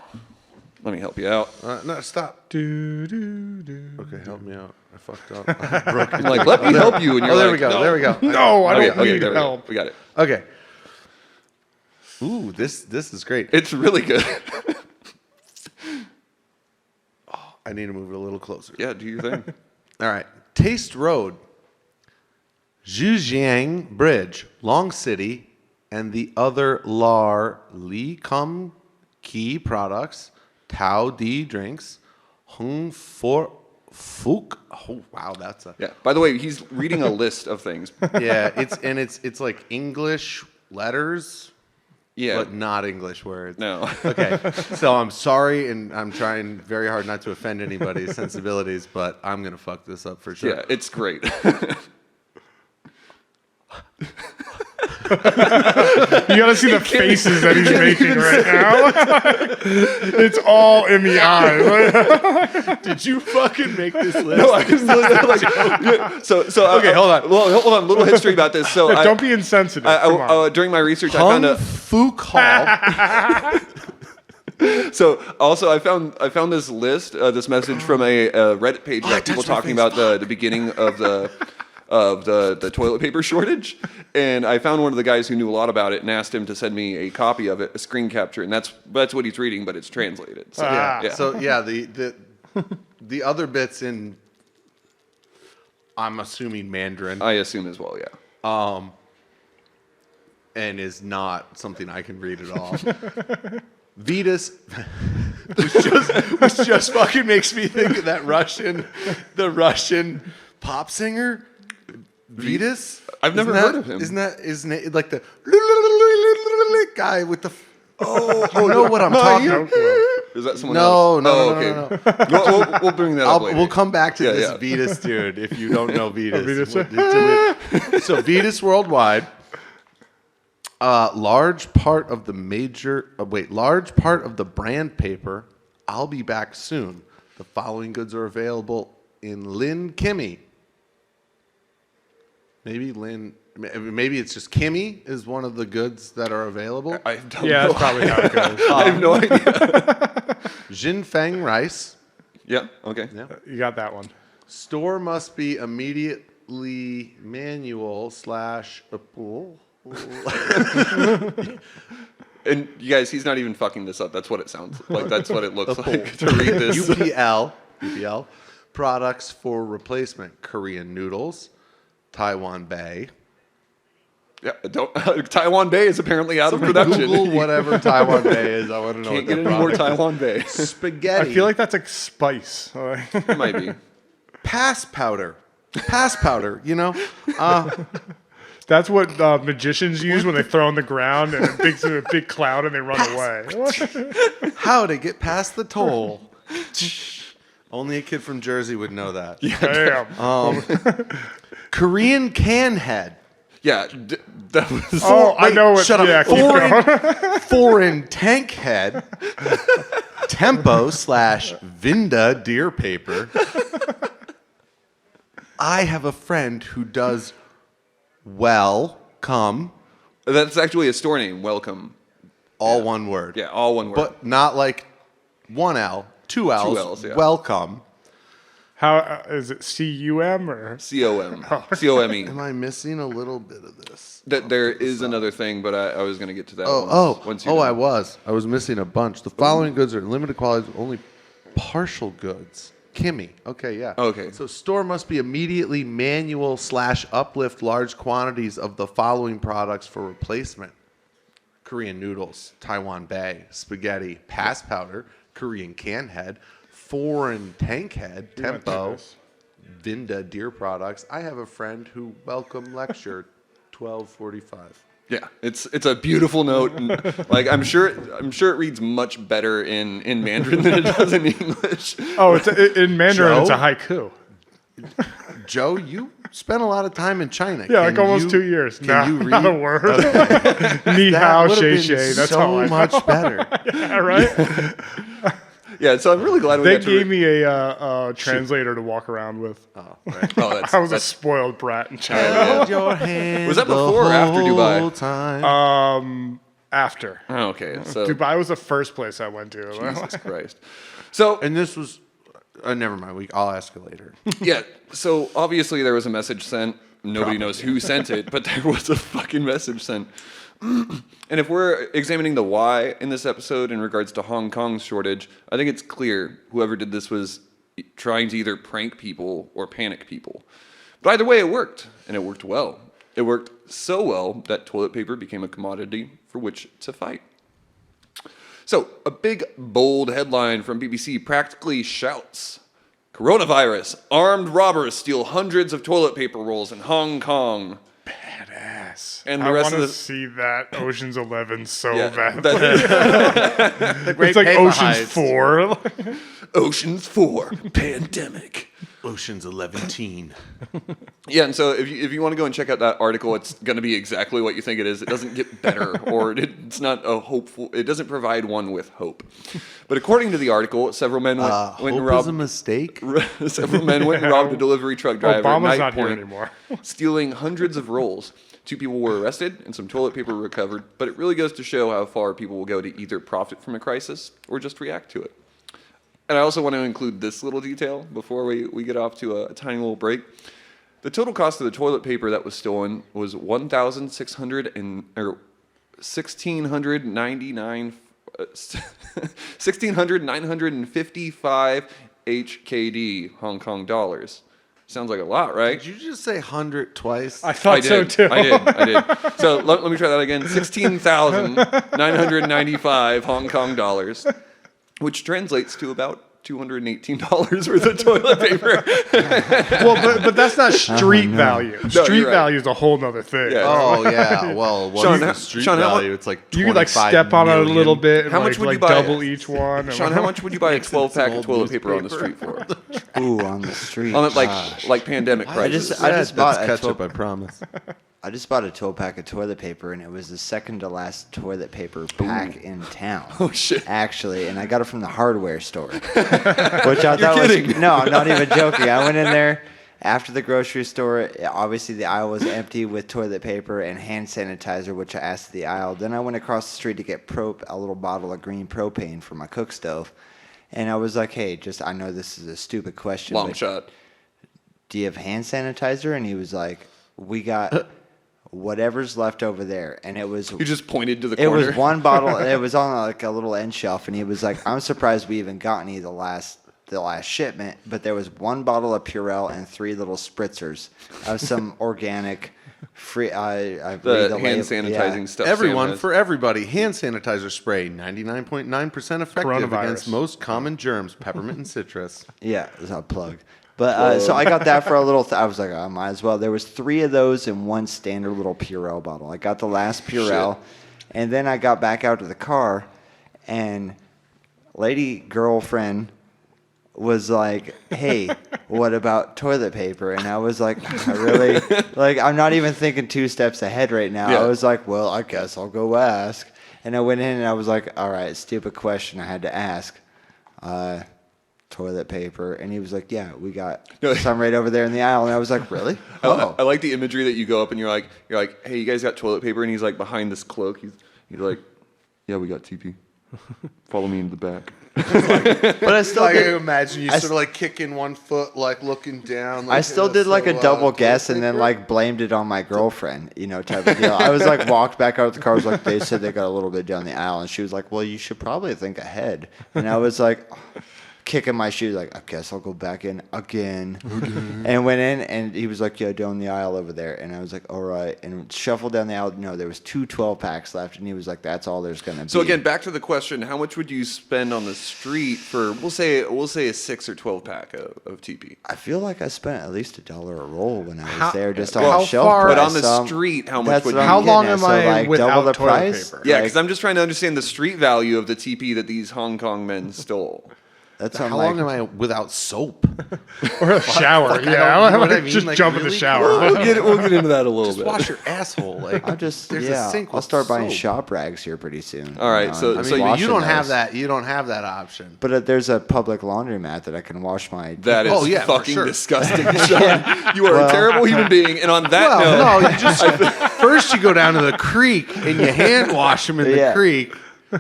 Speaker 1: Let me help you out.
Speaker 2: No, stop.
Speaker 4: Do, do, do.
Speaker 2: Okay, help me out. I fucked up. I broke
Speaker 1: I'm like, let me help you, and you're
Speaker 2: Oh, there
Speaker 1: like,
Speaker 2: we go.
Speaker 1: no.
Speaker 2: There we go.
Speaker 4: No, I
Speaker 1: Okay,
Speaker 4: don't
Speaker 1: okay,
Speaker 4: need
Speaker 1: there we go.
Speaker 4: help.
Speaker 1: We got it.
Speaker 2: Okay. Ooh, this is great.
Speaker 1: It's really good.
Speaker 2: I need to move it a little closer.
Speaker 1: Yeah, do your thing.
Speaker 2: All right. Taste Road, Zhujiang Bridge, Long City, and the other Li Kum Ki products, Tao Di drinks, Hung For Fuk. Oh wow, that's a
Speaker 1: Yeah. By the way, he's reading a list of things.
Speaker 2: yeah. It's like English letters,
Speaker 1: Yeah.
Speaker 2: but not English words.
Speaker 1: No.
Speaker 2: Okay, so I'm sorry, and I'm trying very hard not to offend anybody's sensibilities, but I'm gonna fuck this up for sure.
Speaker 1: Yeah, it's great.
Speaker 4: You gotta see the faces that he's making right now. It's all in the eyes.
Speaker 2: Did you fucking make this list?
Speaker 1: No, I was like, yeah, so
Speaker 2: Okay, hold on.
Speaker 1: Well, hold on. A little history about this. So
Speaker 4: Don't be insensitive. Come on.
Speaker 1: during my research, I
Speaker 2: Hung
Speaker 1: found a.
Speaker 2: Fuk Hall.
Speaker 1: So also, I found this list, this message from a Reddit page about people talking about the beginning of the toilet paper shortage, and I found one of the guys who knew a lot about it and asked him to send me a copy of it, a screen capture, and that's what he's reading, but it's translated. So,
Speaker 2: Yeah. So yeah, the other bits in, I'm assuming Mandarin,
Speaker 1: I assume as well. Yeah.
Speaker 2: and is not something I can read at all. Vetus, which just fucking makes me think of that the Russian pop singer, Vetus.
Speaker 1: I've never heard of him.
Speaker 2: Isn't it like the guy with the? Oh, you know what I'm talking about?
Speaker 1: Is that someone
Speaker 2: No,
Speaker 1: else?
Speaker 2: no,
Speaker 1: Oh,
Speaker 2: no,
Speaker 1: okay.
Speaker 2: no.
Speaker 1: We'll bring that up later.
Speaker 2: We'll come back to
Speaker 1: Yeah,
Speaker 2: this
Speaker 1: yeah.
Speaker 2: Vetus dude if you don't know Vetus.
Speaker 4: Vetus.
Speaker 2: So Vetus worldwide, large part of the brand paper. I'll be back soon. The following goods are available in Lin Kimmy. Maybe it's just Kimmy is one of the goods that are available.
Speaker 1: I don't
Speaker 4: Yeah,
Speaker 1: know.
Speaker 4: that's probably how it goes.
Speaker 1: I have no idea.
Speaker 2: Jinfeng rice.
Speaker 1: Yeah. Okay.
Speaker 2: Yeah.
Speaker 4: You got that one.
Speaker 2: Store must be immediately manual /
Speaker 1: And you guys, he's not even fucking this up. That's what it sounds like. That's what it looks like to read this.
Speaker 2: UPL products for replacement: Korean noodles, Taiwan Bay.
Speaker 1: Yeah, Taiwan Bay is apparently out of production.
Speaker 2: Google whatever Taiwan Bay is. I want to know
Speaker 1: Can't
Speaker 2: what
Speaker 1: get
Speaker 2: that
Speaker 1: any more
Speaker 2: product
Speaker 1: Taiwan Bay.
Speaker 2: is. Spaghetti.
Speaker 4: I feel like that's like spice.
Speaker 1: It might be.
Speaker 2: pass powder. Pass powder. You know.
Speaker 4: That's what magicians use when they throw on the ground and it makes a big cloud and they run away.
Speaker 2: How to get past the toll. Only a kid from Jersey would know that.
Speaker 4: Damn.
Speaker 2: Korean can head.
Speaker 1: Yeah, that was.
Speaker 4: Oh, I know what.
Speaker 2: Shut up.
Speaker 4: Yeah, keep going.
Speaker 2: Foreign tank head. Tempo / Vinda deer paper. I have a friend who does welcome.
Speaker 1: That's actually a store name. Welcome.
Speaker 2: All one word.
Speaker 1: Yeah, all one word.
Speaker 2: But not like one L, two L's.
Speaker 1: L's, yeah.
Speaker 2: Welcome.
Speaker 4: How is it? CUM or
Speaker 1: COM. COME.
Speaker 2: Am I missing a little bit of this?
Speaker 1: There is another thing, but I was going to get to that.
Speaker 2: I was missing a bunch. The following goods are limited qualities, only partial goods. Kimmy. Okay, yeah.
Speaker 1: Okay.
Speaker 2: So store must be immediately manual / uplift large quantities of the following products for replacement: Korean noodles, Taiwan bae, spaghetti, pass powder, Korean can head, foreign tank head, tempo, Vinda deer products. I have a friend who welcome lecture 1245.
Speaker 1: Yeah, it's a beautiful note. And, like I'm sure it reads much better in Mandarin than it does in English.
Speaker 4: Oh, in Mandarin,
Speaker 2: Joe?
Speaker 4: it's a haiku.
Speaker 2: Joe, you spent a lot of time in China.
Speaker 4: Yeah, like almost 2 years.
Speaker 2: Can you read?
Speaker 4: Not a word.
Speaker 2: Okay.
Speaker 4: Ni hao,
Speaker 2: That would've
Speaker 4: shay
Speaker 2: been
Speaker 4: shay. That's
Speaker 2: so
Speaker 4: all I know.
Speaker 2: much better.
Speaker 4: Yeah, right?
Speaker 1: Yeah, so I'm really glad we
Speaker 4: They
Speaker 1: got to
Speaker 4: gave me a translator to walk around with.
Speaker 2: Oh, right.
Speaker 1: Oh, that's,
Speaker 4: I was a
Speaker 1: that's
Speaker 4: spoiled brat in China.
Speaker 2: Held your hand
Speaker 1: Was that before or after
Speaker 2: the
Speaker 1: Dubai?
Speaker 2: whole time.
Speaker 4: After.
Speaker 1: oh, okay. So
Speaker 4: Dubai was the first place I went to.
Speaker 1: Jesus Christ. So
Speaker 2: And this was. Never mind. I'll ask you later.
Speaker 1: yeah, so obviously there was a message sent. Nobody knows who sent it, but there was a fucking message sent. And if we're examining the why in this episode in regards to Hong Kong's shortage, I think it's clear whoever did this was trying to either prank people or panic people. But either way, it worked, and it worked well. It worked so well that toilet paper became a commodity for which to fight. So, a big, bold headline from BBC practically shouts, "Coronavirus, armed robbers steal hundreds of toilet paper rolls in Hong Kong."
Speaker 4: Badass.
Speaker 1: And the
Speaker 4: I
Speaker 1: rest
Speaker 4: want
Speaker 1: of
Speaker 4: to
Speaker 1: the-
Speaker 4: see that Ocean's 11 so
Speaker 1: Yeah,
Speaker 4: bad.
Speaker 2: Great
Speaker 4: It's like
Speaker 2: paper
Speaker 4: Ocean's
Speaker 2: hides.
Speaker 4: 4.
Speaker 1: Ocean's 4, Pandemic.
Speaker 2: Ocean's 11.
Speaker 1: Yeah, and so if you want to go and check out that article, it's going to be exactly what you think it is. It doesn't get better, or it's not a hopeful. It doesn't provide one with hope. But according to the article, several men went and
Speaker 2: Hope is a
Speaker 1: robbed.
Speaker 2: mistake.
Speaker 1: Several men went and robbed a delivery truck driver at
Speaker 4: Obama's
Speaker 1: night
Speaker 4: not here
Speaker 1: point,
Speaker 4: anymore.
Speaker 1: stealing hundreds of rolls. 2 people were arrested and some toilet paper recovered. But it really goes to show how far people will go to either profit from a crisis or just react to it. And I also want to include this little detail before we get off to a tiny little break. The total cost of the toilet paper that was stolen was $1,955 HKD Hong Kong dollars. Sounds like a lot, right?
Speaker 2: Did you just say 100 twice?
Speaker 4: I thought so too.
Speaker 1: I did. So let me try that again. 16,995 Hong Kong dollars, which translates to about $218 worth of toilet paper.
Speaker 4: Well, but that's not street value.
Speaker 1: No,
Speaker 4: Street
Speaker 1: you're right.
Speaker 4: value is a whole nother thing.
Speaker 1: Yeah.
Speaker 2: Oh yeah. Well, what's
Speaker 1: Sean,
Speaker 2: the street
Speaker 1: Sean, how
Speaker 2: value? It's like
Speaker 4: You could like
Speaker 2: 25
Speaker 4: step on it a
Speaker 2: million.
Speaker 4: little bit and
Speaker 1: How much would you buy
Speaker 4: double each one.
Speaker 1: Sean, how much would you buy a 12-pack of
Speaker 2: old
Speaker 1: toilet paper on the
Speaker 2: newspaper.
Speaker 1: street for?
Speaker 3: Ooh, on the street.
Speaker 1: On it like pandemic prices.
Speaker 3: I just bought a
Speaker 2: ketchup. I promise.
Speaker 3: I just bought a 12-pack of toilet paper, and it was the second to last toilet paper pack in town.
Speaker 1: Oh, shit.
Speaker 3: Actually, and I got it from the hardware store, which I thought
Speaker 1: kidding.
Speaker 3: was no, I'm not even joking. I went in there after the grocery store. Obviously, the aisle was empty with toilet paper and hand sanitizer, which I asked the aisle. Then I went across the street to get a little bottle of green propane for my cook stove, and I was like, "Hey, I know this is a stupid question,
Speaker 1: Long
Speaker 3: but
Speaker 1: shot.
Speaker 3: do you have hand sanitizer?" And he was like, "We got whatever's left over there." And it was
Speaker 1: You just pointed to the
Speaker 3: it
Speaker 1: corner.
Speaker 3: was one bottle. It was on like a little end shelf, and he was like, "I'm surprised we even got any the last shipment." But there was one bottle of Purell and 3 little spritzers of some organic free. I read
Speaker 1: the hand
Speaker 3: label.
Speaker 1: sanitizing
Speaker 3: Yeah.
Speaker 1: stuff.
Speaker 2: Everyone,
Speaker 1: Sam has.
Speaker 2: for everybody, hand sanitizer spray, 99.9% effective
Speaker 4: Coronavirus.
Speaker 2: against most common germs, peppermint and citrus.
Speaker 3: Yeah, it's not plugged. But so I got that for a little. I was like, I might as well. There was 3 of those in one standard little Purell bottle. I got the last Purell, and then I got back out to the car, and lady girlfriend was like, "Hey, what about toilet paper?" And I was like, "I really like. I'm not even thinking 2 steps ahead right now."
Speaker 1: Yeah.
Speaker 3: I was like, "Well, I guess I'll go ask." And I went in and I was like, "All right, stupid question I had to ask." Toilet paper, and he was like, "Yeah, we got some right over there in the aisle." And I was like, "Really?"
Speaker 1: I like the imagery that you go up and you're like, "Hey, you guys got toilet paper?" And he's like behind this cloak. He's like, "Yeah, we got TP." Follow me into the back.
Speaker 3: But I still
Speaker 2: Like, I
Speaker 3: did.
Speaker 2: imagine you sort of like kicking one foot, like looking down. Like,
Speaker 3: I still did like a double guess and then like blamed it on my girlfriend, type of deal. I was like walked back out of the car. I was like, they said they got a little bit down the aisle, and she was like, well, you should probably think ahead. And I was like, kicking my shoes, like, I guess I'll go back in again. And went in, and he was like, yeah, down the aisle over there. And I was like, all right. And shuffled down the aisle. No, there was 2 12-packs left, and he was like, that's all there's going to be.
Speaker 1: So again, back to the question: how much would you spend on the street for? We'll say a 6 or 12 pack of TP.
Speaker 3: I feel like I spent at least $1 a roll when I was
Speaker 4: How-
Speaker 3: there, just
Speaker 4: well,
Speaker 3: on
Speaker 4: how
Speaker 3: shelf
Speaker 4: far-
Speaker 3: price.
Speaker 1: But on the
Speaker 3: So
Speaker 1: street, how much
Speaker 3: that's
Speaker 1: would
Speaker 3: what
Speaker 1: you?
Speaker 3: I'm
Speaker 4: How
Speaker 3: getting
Speaker 4: long
Speaker 3: at.
Speaker 4: am
Speaker 3: So,
Speaker 4: I
Speaker 3: like,
Speaker 4: without
Speaker 3: double the
Speaker 4: toilet
Speaker 3: price?
Speaker 4: paper?
Speaker 1: Yeah,
Speaker 3: Like,
Speaker 1: because I'm just trying to understand the street value of the TP that these Hong Kong men stole.
Speaker 3: that's
Speaker 2: How long am I without soap?
Speaker 4: Or a shower.
Speaker 2: Fuck, I
Speaker 4: Yeah,
Speaker 2: don't- you know
Speaker 4: I
Speaker 2: what I
Speaker 4: would
Speaker 2: mean?
Speaker 4: just
Speaker 2: Like,
Speaker 4: jump in the
Speaker 2: really?
Speaker 4: shower.
Speaker 1: We'll get into that a little
Speaker 2: Just
Speaker 1: bit.
Speaker 2: wash your asshole. Like,
Speaker 3: I'll just
Speaker 2: there's a sink
Speaker 3: I'll
Speaker 2: with
Speaker 3: start buying
Speaker 2: soap.
Speaker 3: shop rags here pretty soon.
Speaker 1: All right,
Speaker 3: and
Speaker 1: so-
Speaker 3: just
Speaker 1: so
Speaker 2: I mean, but you
Speaker 3: washing
Speaker 2: don't have
Speaker 3: those.
Speaker 2: that. You don't have that option.
Speaker 3: But there's a public laundromat that I can wash my.
Speaker 1: That is
Speaker 2: Oh, yeah, for
Speaker 1: fucking
Speaker 2: sure.
Speaker 1: disgusting, Sean. You are a
Speaker 3: Well-
Speaker 1: terrible human being. And on that note,
Speaker 2: Well, no, you just first you go down to the creek and you hand wash them in the
Speaker 3: Yeah.
Speaker 2: creek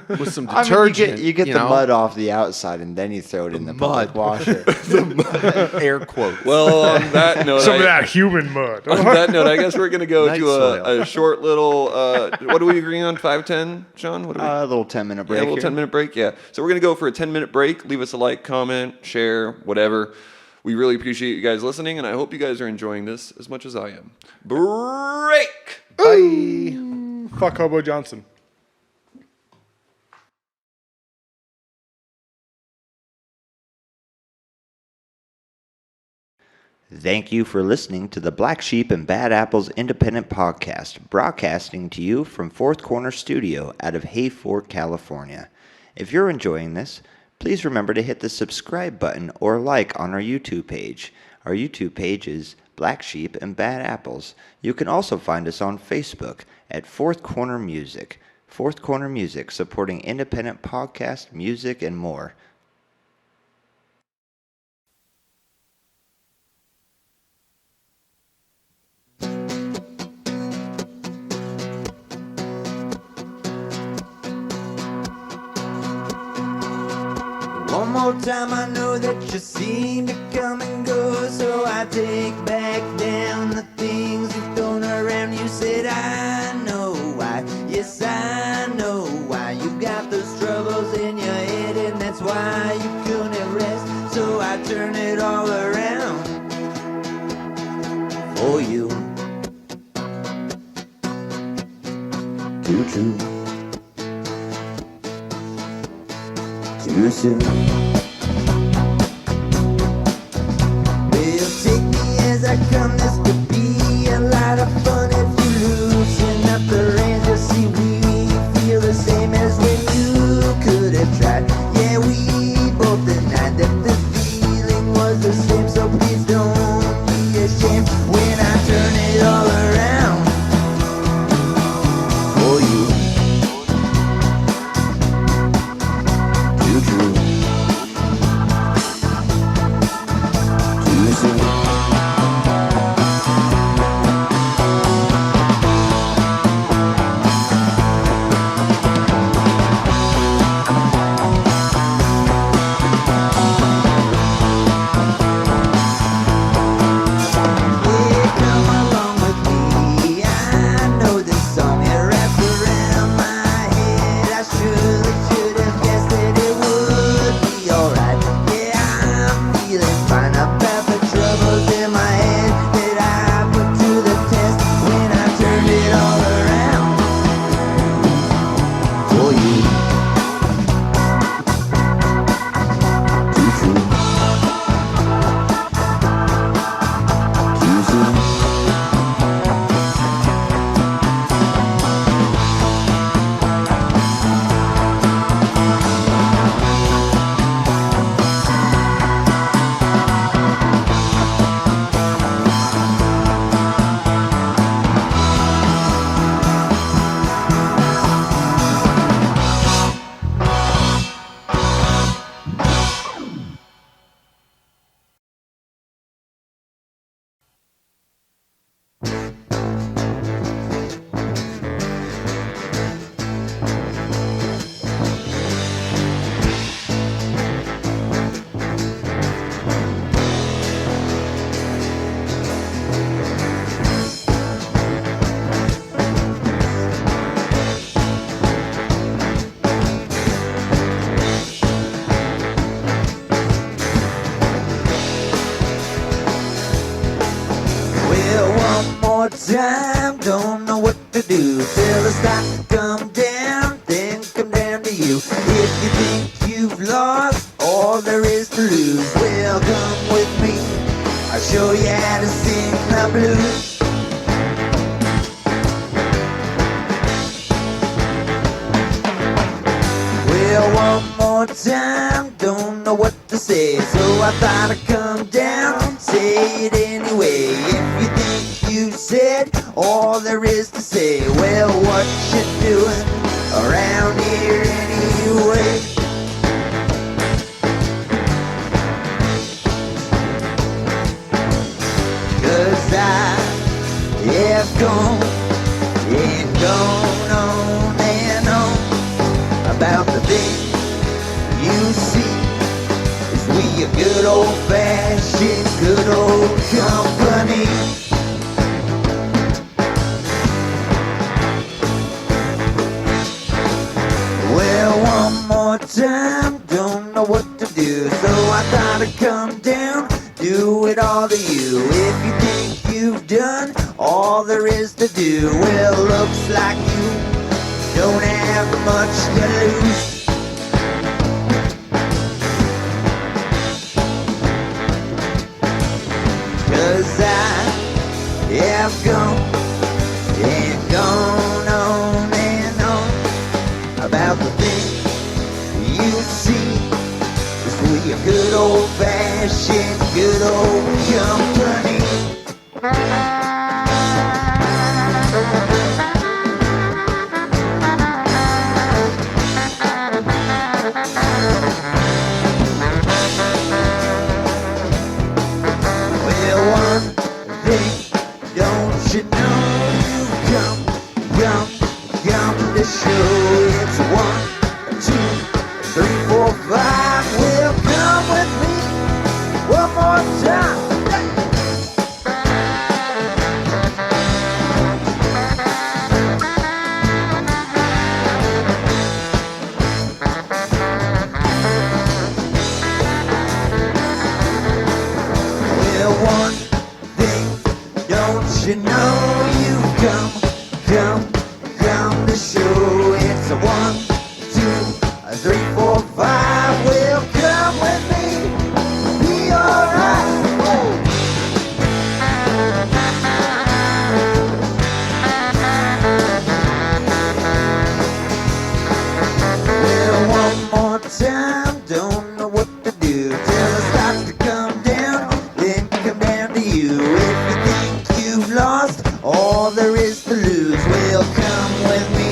Speaker 2: with some
Speaker 3: I mean,
Speaker 2: detergent.
Speaker 3: you get the
Speaker 2: know?
Speaker 3: mud off the outside, and then you throw it in the public
Speaker 2: mud.
Speaker 3: washer.
Speaker 2: Air quotes.
Speaker 1: well, on that note,
Speaker 4: Some of that human mud.
Speaker 1: on that note, I guess we're gonna go
Speaker 2: Night
Speaker 1: to
Speaker 2: soil.
Speaker 1: a short little. What do we agree on? 5-10, Sean. What do we?
Speaker 3: A little 10-minute break.
Speaker 1: Yeah, a little
Speaker 3: here.
Speaker 1: 10-minute break. Yeah. So we're going to go for a 10-minute break. Leave us a like, comment, share, whatever. We really appreciate you guys listening, and I hope you guys are enjoying this as much as I am. Break!
Speaker 2: Bye.
Speaker 4: Fuck Hobo Johnson.
Speaker 3: Thank you for listening to the Black Sheep and Bad Apples Independent Podcast, broadcasting to you from Fourth Corner Studio out of Hayfork, California. If you're enjoying this, please remember to hit the subscribe button or like on our YouTube page. Our YouTube page is Black Sheep and Bad Apples. You can also find us on Facebook at Fourth Corner Music. Fourth Corner Music, supporting independent podcast, music, and more. One more time, I know that you seem to come and go, so I take back down the things you've thrown around. You said, I know why, yes, I know why. You got those troubles in your head, and that's why you couldn't rest. So I turn it all around for you. Too true. Too soon. Well, take me as I come. This could be a lot of fun if you loosen up the reins. You'll see we feel the same as when you could have tried. Yeah, we both denied that the feeling was the same. So please don't be ashamed when I turn it all around for you. Too true.
Speaker 5: till I start to come down, then come down to you. If you think you've lost all there is to lose, well, come with me, I'll show you how to sing the blues. Well, one more time, don't know what to say, so I thought I'd come down, say it anyway. If you think you said all there is to say, well, what you doing around here anyway? 'Cause I have gone and gone on and on about the thing you see. Is we a good old-fashioned, good old company. Well, one more time, don't know what to do, so I thought I'd come down, do it all to you. If you think you've done all there is to do, well, looks like you don't have much to lose. 'Cause I have gone and gone on and on about the thing you see. It's we a good old-fashioned, good old company. Well, one thing, don't you know you've come to show. It's 1, 2, 3, 4, 5. Well, come with me one more time. Well, one thing, don't you know you've come to show. It's a 1, 2, 3, 4, 5. Well, come with me, be alright. Well, one more time, don't know what to do till I start to come down, then come down to you. If you think you've lost all there is to lose, well, come with me,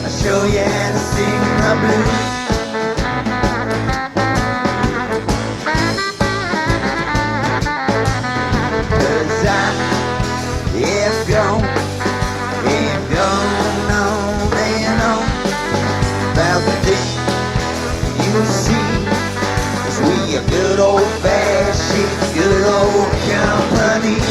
Speaker 5: I'll show you how to sing the blues. 'Cause I have gone and gone on and on about the thing you see. Is we a good old-fashioned, good old company.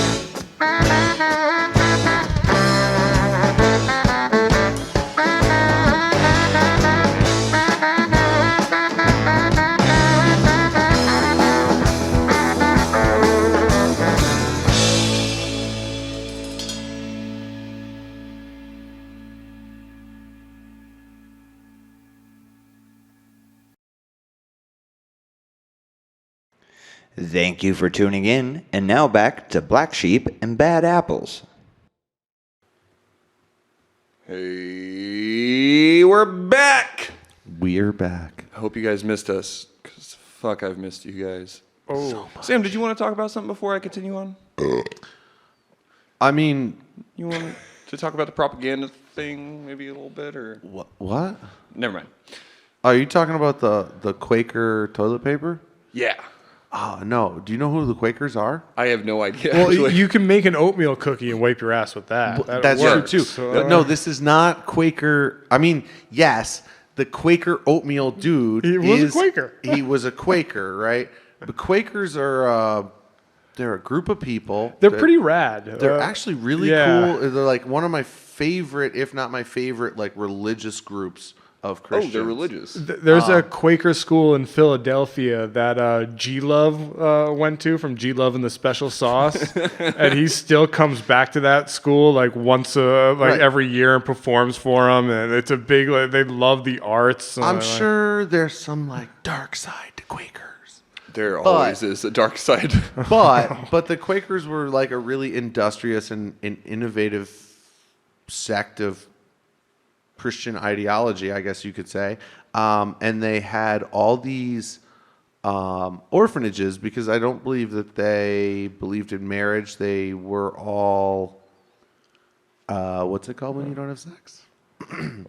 Speaker 3: Thank you for tuning in, and now back to Black Sheep and Bad Apples.
Speaker 1: Hey, we're back.
Speaker 2: We're back.
Speaker 1: I hope you guys missed us, because fuck, I've missed you guys.
Speaker 4: Oh,
Speaker 1: Sam, did you want to talk about something before I continue on?
Speaker 2: I mean,
Speaker 1: You want to talk about the propaganda thing maybe a little bit, or
Speaker 2: what?
Speaker 1: never mind?
Speaker 2: Are you talking about the Quaker toilet paper?
Speaker 1: Yeah,
Speaker 2: Oh, no. Do you know who the Quakers are?
Speaker 1: I have no idea.
Speaker 4: well,
Speaker 1: actually.
Speaker 4: you can make an oatmeal cookie and wipe your ass with that. That
Speaker 2: That's
Speaker 4: works.
Speaker 2: true, too.
Speaker 4: So,
Speaker 2: No, this is not Quaker. I mean, yes, the Quaker oatmeal dude
Speaker 4: He was a Quaker.
Speaker 2: He was a Quaker, right? But Quakers are... they're a group of people.
Speaker 4: they're
Speaker 2: that-
Speaker 4: pretty rad.
Speaker 2: They're actually really
Speaker 4: yeah.
Speaker 2: cool. They're like one of my favorite, if not my favorite, like religious groups of Christians.
Speaker 1: they're religious.
Speaker 4: There's a Quaker school in Philadelphia that G Love went to, from G Love and the Special Sauce, and he still comes back to that school like once every year and performs for them, and it's a big. Like, they love the arts.
Speaker 2: I'm sure there's some like dark side to Quakers.
Speaker 1: There always is a dark side.
Speaker 2: But the Quakers were like a really industrious and innovative sect of Christian ideology, I guess you could say. And they had all these orphanages because I don't believe that they believed in marriage. They were all, what's it called when you don't have sex?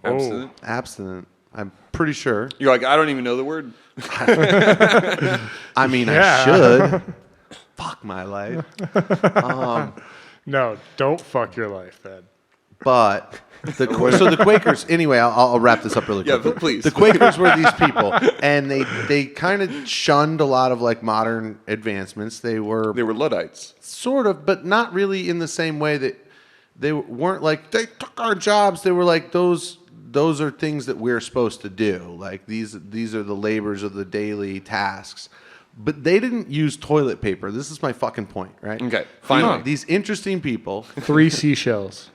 Speaker 1: Abstinent.
Speaker 2: Abstinent. I'm pretty sure.
Speaker 1: You're like, I don't even know the word.
Speaker 2: I mean, I should. Fuck my life.
Speaker 4: No, don't fuck your life, man.
Speaker 2: But so the Quakers. Anyway, I'll wrap this up really quick.
Speaker 1: Yeah, please.
Speaker 2: The Quakers were these people, and they kind of shunned a lot of like modern advancements. They were
Speaker 1: Luddites.
Speaker 2: sort of, but not really in the same way that they weren't like they took our jobs. They were like those are things that we're supposed to do. Like these are the labors of the daily tasks. But they didn't use toilet paper. This is my fucking point, right?
Speaker 1: Okay, finally.
Speaker 2: These interesting people
Speaker 4: 3 seashells.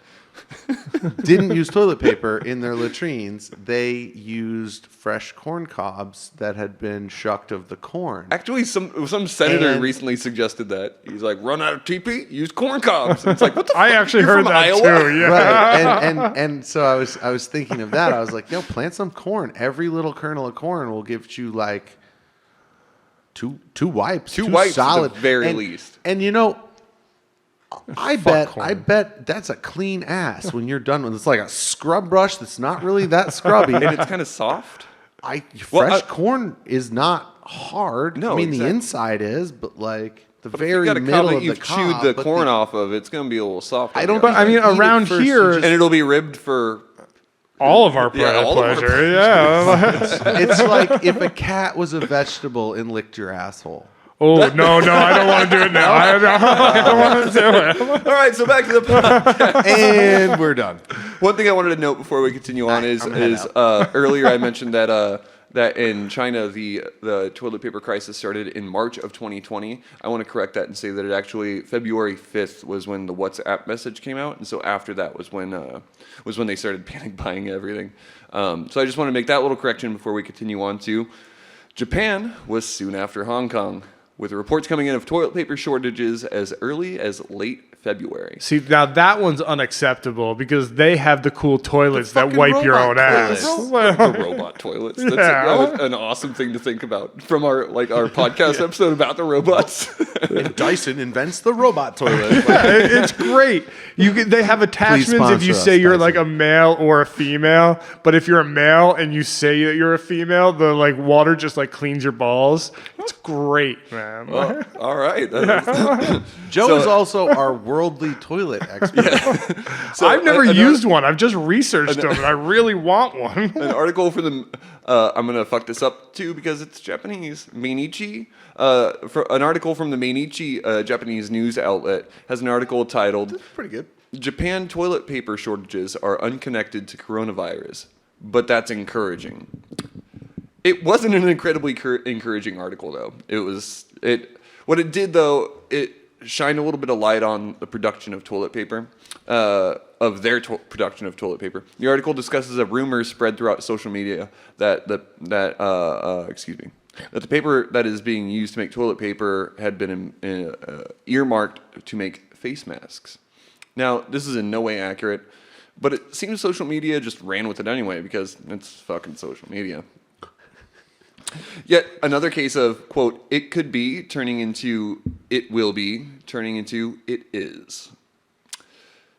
Speaker 2: didn't use toilet paper in their latrines. They used fresh corn cobs that had been shucked of the corn.
Speaker 1: Actually, some senator recently suggested that. He's like, run out of TP, use corn cobs. It's like, what the fuck?
Speaker 4: I actually
Speaker 1: You're
Speaker 4: heard
Speaker 1: from
Speaker 4: that
Speaker 1: Iowa?
Speaker 4: too. Yeah.
Speaker 2: Right. And so I was thinking of that. I was like, plant some corn. Every little kernel of corn will give you like two wipes.
Speaker 1: Two wipes
Speaker 2: solid
Speaker 1: at the very least.
Speaker 2: And I bet that's a clean ass when you're done with it. It's like a scrub brush that's not really that scrubby.
Speaker 1: And it's kind of soft.
Speaker 2: Fresh corn is not hard.
Speaker 1: No,
Speaker 2: I mean,
Speaker 1: exactly.
Speaker 2: the inside is, but like the
Speaker 1: But
Speaker 2: very
Speaker 1: if you got a
Speaker 2: middle
Speaker 1: cob that
Speaker 2: of the
Speaker 1: you've
Speaker 2: cob.
Speaker 1: chewed the corn off of, it's going to be a little soft.
Speaker 2: I don't.
Speaker 4: But I mean,
Speaker 2: eat it
Speaker 4: around
Speaker 2: first, you
Speaker 4: here-
Speaker 2: just-
Speaker 1: And it'll be ribbed for...
Speaker 4: All of our
Speaker 1: Yeah, all of our
Speaker 4: pleasure. Yeah.
Speaker 2: it's like if a cat was a vegetable and licked your asshole.
Speaker 4: Oh, no, I don't want to do it now. I don't want to do it.
Speaker 1: All right, so back to the podcast.
Speaker 2: And we're done.
Speaker 1: One thing I wanted to note before we continue on is earlier I mentioned that in China the toilet paper crisis started in March of 2020. I want to correct that and say that it actually February 5th was when the WhatsApp message came out, and so after that was when they started panic buying everything. So I just want to make that little correction before we continue on to Japan was soon after Hong Kong, with reports coming in of toilet paper shortages as early as late February.
Speaker 4: See, now that one's unacceptable because they have the cool toilets that
Speaker 2: fucking
Speaker 4: wipe your own
Speaker 2: robot
Speaker 4: ass.
Speaker 1: The robot toilets. That's that was an awesome thing to think about from our podcast episode about the robots.
Speaker 2: And Dyson invents the robot toilet.
Speaker 4: It's great. They have attachments if you
Speaker 2: sponsor
Speaker 4: say
Speaker 2: us,
Speaker 4: you're
Speaker 2: Dyson.
Speaker 4: like a male or a female. But if you're a male and you say that you're a female, the like water just like cleans your balls. It's great, man.
Speaker 1: Well, all right.
Speaker 2: Joe is also our worldly toilet expert.
Speaker 1: So
Speaker 4: I've never used one. I've just researched them, and I really want one.
Speaker 1: an article for the I'm gonna fuck this up too because it's Japanese. Mainichi. An article from the Mainichi Japanese news outlet has an article titled
Speaker 2: Pretty good.
Speaker 1: Japan toilet paper shortages are unconnected to coronavirus, but that's encouraging. It wasn't an incredibly encouraging article, though. What it did, though, it shined a little bit of light on the production of toilet paper, production of toilet paper. The article discusses a rumor spread throughout social media that the paper that is being used to make toilet paper had been earmarked to make face masks. Now, this is in no way accurate, but it seems social media just ran with it anyway because it's fucking social media. Yet another case of, quote, it could be turning into it will be, turning into it is.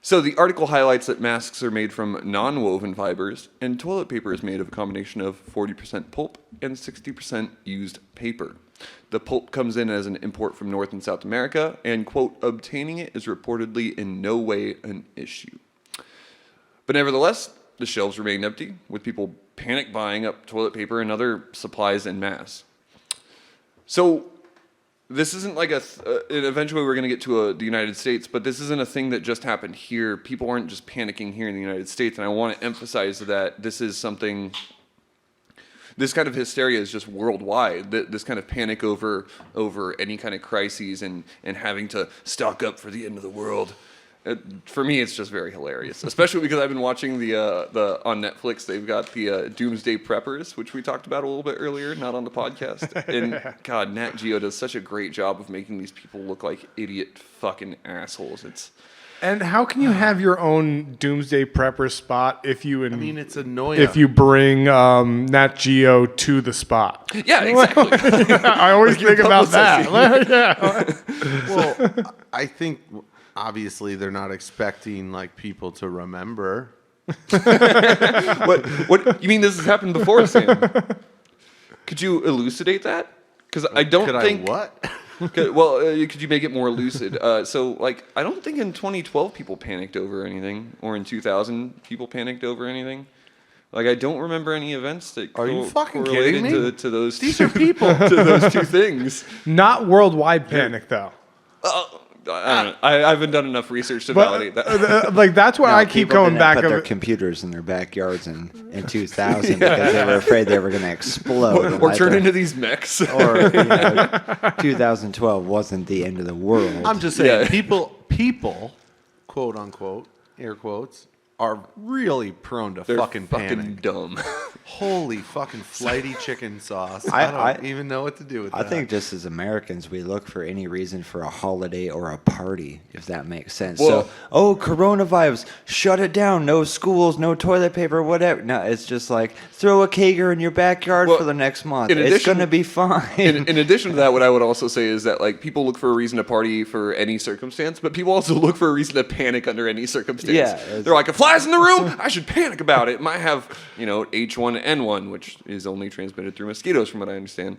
Speaker 1: So the article highlights that masks are made from non-woven fibers, and toilet paper is made of a combination of 40% pulp and 60% used paper. The pulp comes in as an import from North and South America, and, quote, obtaining it is reportedly in no way an issue. But nevertheless, the shelves remained empty, with people panic buying up toilet paper and other supplies en masse. So this isn't like eventually we're going to get to the United States, but this isn't a thing that just happened here. People aren't just panicking here in the United States, and I want to emphasize that this is something this kind of hysteria is just worldwide. This kind of panic over any kind of crises and having to stock up for the end of the world. For me, it's just very hilarious, especially because I've been watching the on Netflix. They've got the Doomsday Preppers, which we talked about a little bit earlier, not on the podcast. And God, Nat Geo does such a great job of making these people look like idiot fucking assholes.
Speaker 4: And how can you have your own Doomsday Prepper spot if you?
Speaker 2: It's annoying.
Speaker 4: If you bring Nat Geo to the spot.
Speaker 1: Yeah, exactly.
Speaker 4: I always think about that. Yeah.
Speaker 2: Well, I think. Obviously, they're not expecting like people to remember.
Speaker 1: What you mean? This has happened before, Sam? Could you elucidate that? Because I don't think.
Speaker 2: What?
Speaker 1: Could you make it more lucid? So, like, I don't think in 2012 people panicked over anything, or in 2000 people panicked over anything. Like, I don't remember any events that
Speaker 2: Are you fucking
Speaker 1: correlated
Speaker 2: kidding me?
Speaker 1: to those.
Speaker 2: These are people.
Speaker 1: To those two things.
Speaker 4: Not worldwide panic, though.
Speaker 1: I don't know. I haven't done enough research to validate that.
Speaker 4: Like, that's why I keep
Speaker 3: people
Speaker 4: going
Speaker 3: didn't
Speaker 4: back.
Speaker 3: Put their computers in their backyards in 2000 because they were afraid they were going to explode.
Speaker 1: Or turn into these mechs.
Speaker 3: Or 2012 wasn't the end of the world.
Speaker 2: I'm just saying, people, quote unquote, air quotes, are really prone to
Speaker 1: They're
Speaker 2: fucking
Speaker 1: fucking
Speaker 2: panic.
Speaker 1: dumb.
Speaker 2: Holy fucking flighty chicken sauce.
Speaker 3: I
Speaker 2: don't even know what to do with that.
Speaker 3: I think just as Americans, we look for any reason for a holiday or a party, if that makes sense.
Speaker 1: Well,
Speaker 3: Coronavirus, shut it down. No schools, no toilet paper, whatever. No, it's just like throw a kegger in your backyard for the next month. It's going to be fine.
Speaker 1: In addition to that, what I would also say is that like people look for a reason to party for any circumstance, but people also look for a reason to panic under any circumstance.
Speaker 3: Yeah,
Speaker 1: they're like, a fly's in the room, I should panic about it. It might have, H1N1, which is only transmitted through mosquitoes, from what I understand.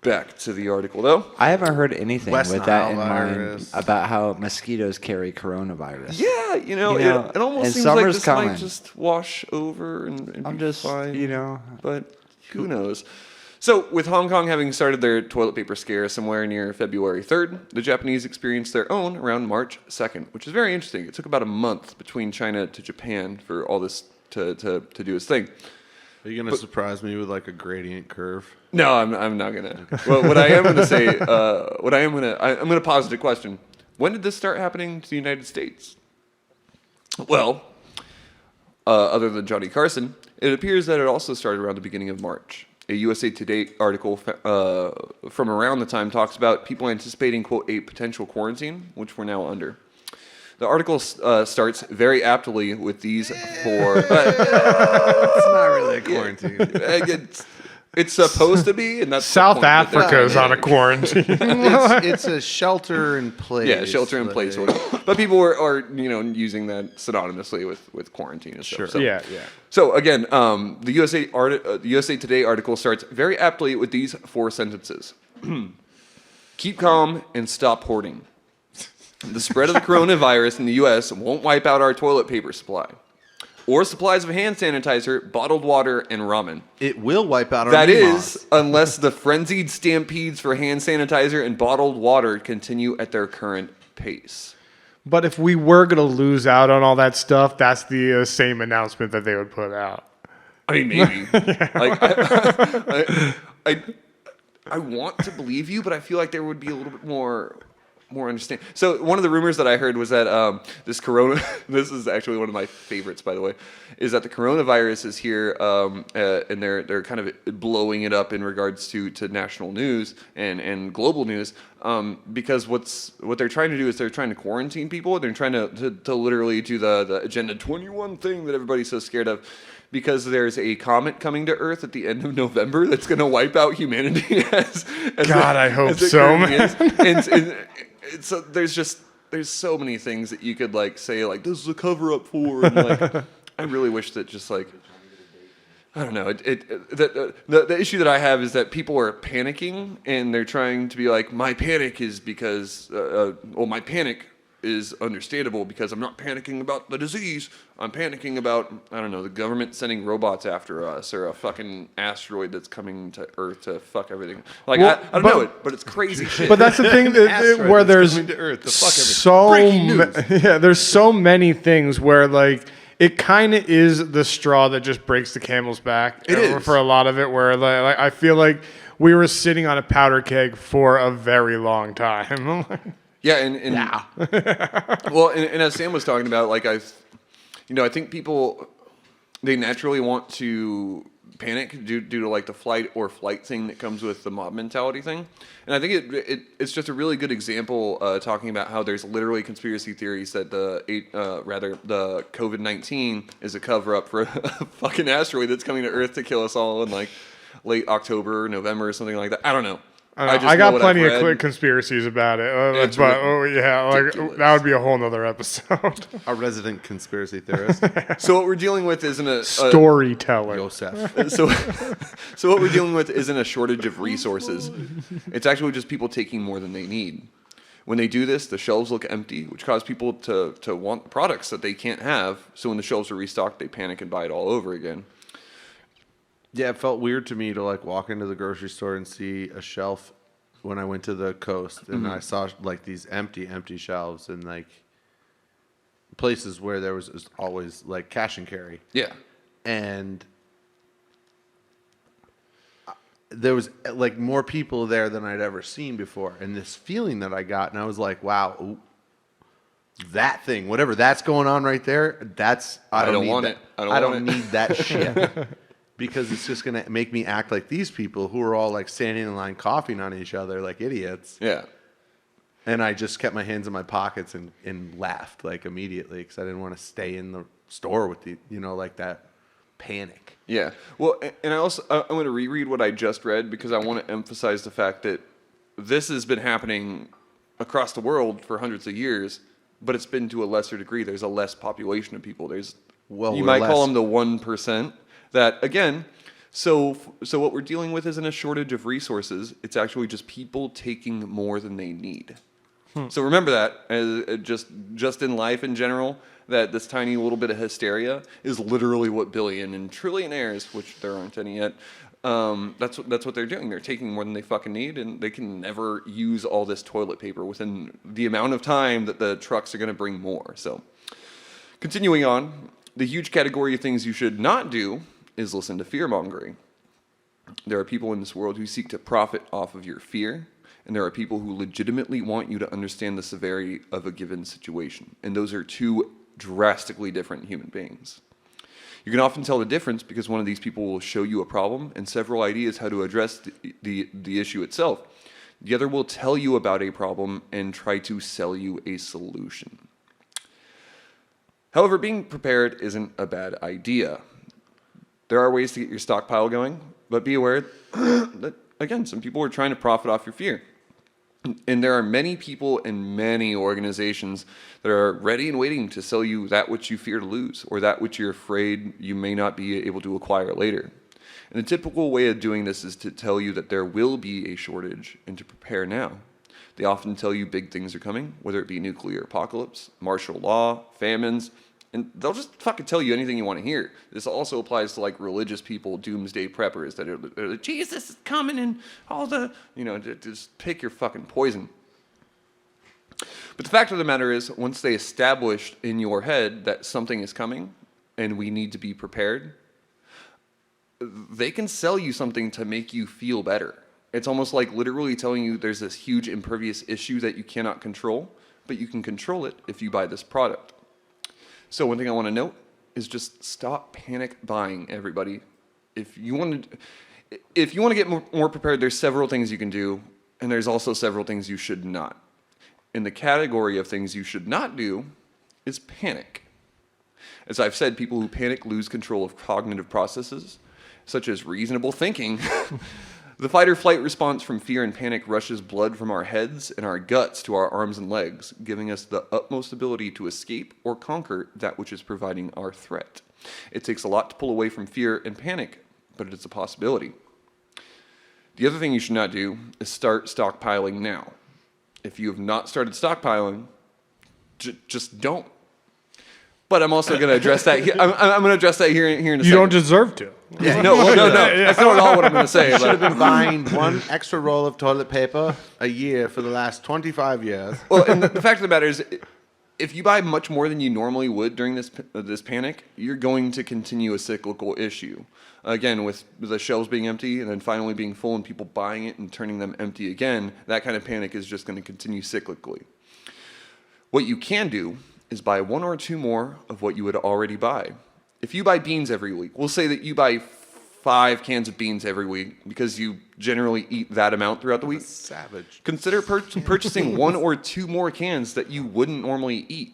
Speaker 1: Back to the article, though.
Speaker 3: I haven't heard anything
Speaker 2: West
Speaker 3: with that in
Speaker 2: Nile
Speaker 3: mind
Speaker 2: virus.
Speaker 3: about how mosquitoes carry coronavirus.
Speaker 1: Yeah, it almost
Speaker 3: and
Speaker 1: seems like
Speaker 3: summer's
Speaker 1: this
Speaker 3: coming.
Speaker 1: might just wash over and
Speaker 3: I'm
Speaker 1: be
Speaker 3: just,
Speaker 1: fine. But who knows? So, with Hong Kong having started their toilet paper scare somewhere near February 3rd, the Japanese experienced their own around March 2nd, which is very interesting. It took about a month between China to Japan for all this to do its thing.
Speaker 2: Are you going to surprise me with like a gradient curve?
Speaker 1: No, I'm not gonna. Well, what I am gonna say, I'm gonna posit a question. When did this start happening to the United States? Well, other than Johnny Carson, it appears that it also started around the beginning of March. A USA Today article from around the time talks about people anticipating, quote, a potential quarantine, which we're now under. The article starts very aptly with these four.
Speaker 2: It's not really a quarantine.
Speaker 1: It's supposed to be, and that's
Speaker 4: South Africa's on a quarantine.
Speaker 2: It's a shelter in place.
Speaker 1: Yeah, shelter in place order. But people are using that synonymously with quarantine and stuff.
Speaker 2: Sure.
Speaker 1: So.
Speaker 4: Yeah.
Speaker 1: So again, the USA Today article starts very aptly with these four sentences: "Keep calm and stop hoarding. The spread of the coronavirus in the U.S. won't wipe out our toilet paper supply, or supplies of hand sanitizer, bottled water, and ramen.
Speaker 2: It will wipe out our
Speaker 1: That
Speaker 2: Mimas.
Speaker 1: is, unless the frenzied stampedes for hand sanitizer and bottled water continue at their current pace."
Speaker 4: But if we were going to lose out on all that stuff, that's the same announcement that they would put out.
Speaker 1: I mean, maybe. I want to believe you, but I feel like there would be a little bit more understanding. So one of the rumors that I heard was that this is actually one of my favorites, by the way, is that the coronavirus is here, and they're kind of blowing it up in regards to national news and global news, because what they're trying to do is they're trying to quarantine people. They're trying to literally do the Agenda 21 thing that everybody's so scared of, because there's a comet coming to Earth at the end of November that's going to wipe out humanity.
Speaker 4: I hope so, man.
Speaker 1: And so there's so many things that you could like say like this is a cover up for, and like I really wish that just like I don't know. The issue that I have is that people are panicking and they're trying to be like, my panic is because my panic is understandable because I'm not panicking about the disease. I'm panicking about, I don't know, the government sending robots after us or a fucking asteroid that's coming to Earth to fuck everything. Like,
Speaker 4: Well,
Speaker 1: I don't know it, but it's crazy shit.
Speaker 4: But that's the thing
Speaker 2: Asteroid
Speaker 4: where
Speaker 2: that's
Speaker 4: there's
Speaker 2: coming to Earth to fuck everything. Breaking news.
Speaker 4: there's so many things where like it kind of is the straw that just breaks the camel's back.
Speaker 1: It is.
Speaker 4: For a lot of it, where like I feel like we were sitting on a powder keg for a very long time.
Speaker 1: Yeah, and well, and as Sam was talking about, like I think people, they naturally want to panic due to like the flight or flight thing that comes with the mob mentality thing, and I think it's just a really good example talking about how there's literally conspiracy theories that the COVID-19 is a cover up for a fucking asteroid that's coming to Earth to kill us all in like late October, November, or something like that. I don't know.
Speaker 4: I got plenty of conspiracies about it, that would be a whole nother episode.
Speaker 2: A resident conspiracy theorist.
Speaker 1: So what we're dealing with isn't a
Speaker 4: storyteller.
Speaker 2: Joseph.
Speaker 1: So what we're dealing with isn't a shortage of resources. It's actually just people taking more than they need. When they do this, the shelves look empty, which causes people to want products that they can't have. So when the shelves are restocked, they panic and buy it all over again.
Speaker 2: Yeah, it felt weird to me to like walk into the grocery store and see a shelf when I went to the coast, and I saw like these empty shelves and like places where there was always like cash and carry.
Speaker 1: Yeah.
Speaker 2: And there was like more people there than I'd ever seen before, and this feeling that I got, and I was like, wow, ooh, that thing, whatever that's going on right there, I don't want it. I don't need that shit. Because it's just going to make me act like these people who are all like standing in line coughing on each other like idiots.
Speaker 1: Yeah.
Speaker 2: And I just kept my hands in my pockets and laughed like immediately because I didn't want to stay in the store with the, like that panic.
Speaker 1: Yeah. Well, and I'm going to reread what I just read because I want to emphasize the fact that this has been happening across the world for hundreds of years, but it's been to a lesser degree. There's a less population of people. You might call them the 1%. That, again, so what we're dealing with isn't a shortage of resources. It's actually just people taking more than they need. So remember that, as just in life in general, that this tiny little bit of hysteria is literally what billion and trillionaires, which there aren't any yet, that's what they're doing. They're taking more than they fucking need, and they can never use all this toilet paper within the amount of time that the trucks are going to bring more. So continuing on, the huge category of things you should not do is listen to fear-mongering. There are people in this world who seek to profit off of your fear, and there are people who legitimately want you to understand the severity of a given situation. And those are two drastically different human beings. You can often tell the difference because one of these people will show you a problem and several ideas how to address the issue itself. The other will tell you about a problem and try to sell you a solution. However, being prepared isn't a bad idea. There are ways to get your stockpile going, but be aware that, again, some people are trying to profit off your fear. And there are many people and many organizations that are ready and waiting to sell you that which you fear to lose or that which you're afraid you may not be able to acquire later. And the typical way of doing this is to tell you that there will be a shortage and to prepare now. They often tell you big things are coming, whether it be nuclear apocalypse, martial law, famines, and they'll just fucking tell you anything you want to hear. This also applies to like religious people, doomsday preppers that are like, Jesus is coming and all the, just pick your fucking poison. But the fact of the matter is, once they establish in your head that something is coming and we need to be prepared, they can sell you something to make you feel better. It's almost like literally telling you there's this huge impervious issue that you cannot control, but you can control it if you buy this product. So one thing I want to note is just stop panic buying, everybody. If you want to get more prepared, there's several things you can do, and there's also several things you should not. In the category of things you should not do is panic. As I've said, people who panic lose control of cognitive processes, such as reasonable thinking. The fight or flight response from fear and panic rushes blood from our heads and our guts to our arms and legs, giving us the utmost ability to escape or conquer that which is providing our threat. It takes a lot to pull away from fear and panic, but it is a possibility. The other thing you should not do is start stockpiling now. If you have not started stockpiling, just don't. But I'm also going to address that. I'm going to address that here in a second.
Speaker 4: You don't deserve to.
Speaker 1: Yeah, no. That's not at all what I'm going to say.
Speaker 2: You should have been buying one extra roll of toilet paper a year for the last 25 years.
Speaker 1: Well, and the fact of the matter is, if you buy much more than you normally would during this panic, you're going to continue a cyclical issue. Again, with the shelves being empty and then finally being full and people buying it and turning them empty again, that kind of panic is just going to continue cyclically. What you can do is buy 1 or 2 more of what you would already buy. If you buy beans every week, we'll say that you buy 5 cans of beans every week because you generally eat that amount throughout the week.
Speaker 2: Savage.
Speaker 1: Consider purchasing 1 or 2 more cans that you wouldn't normally eat.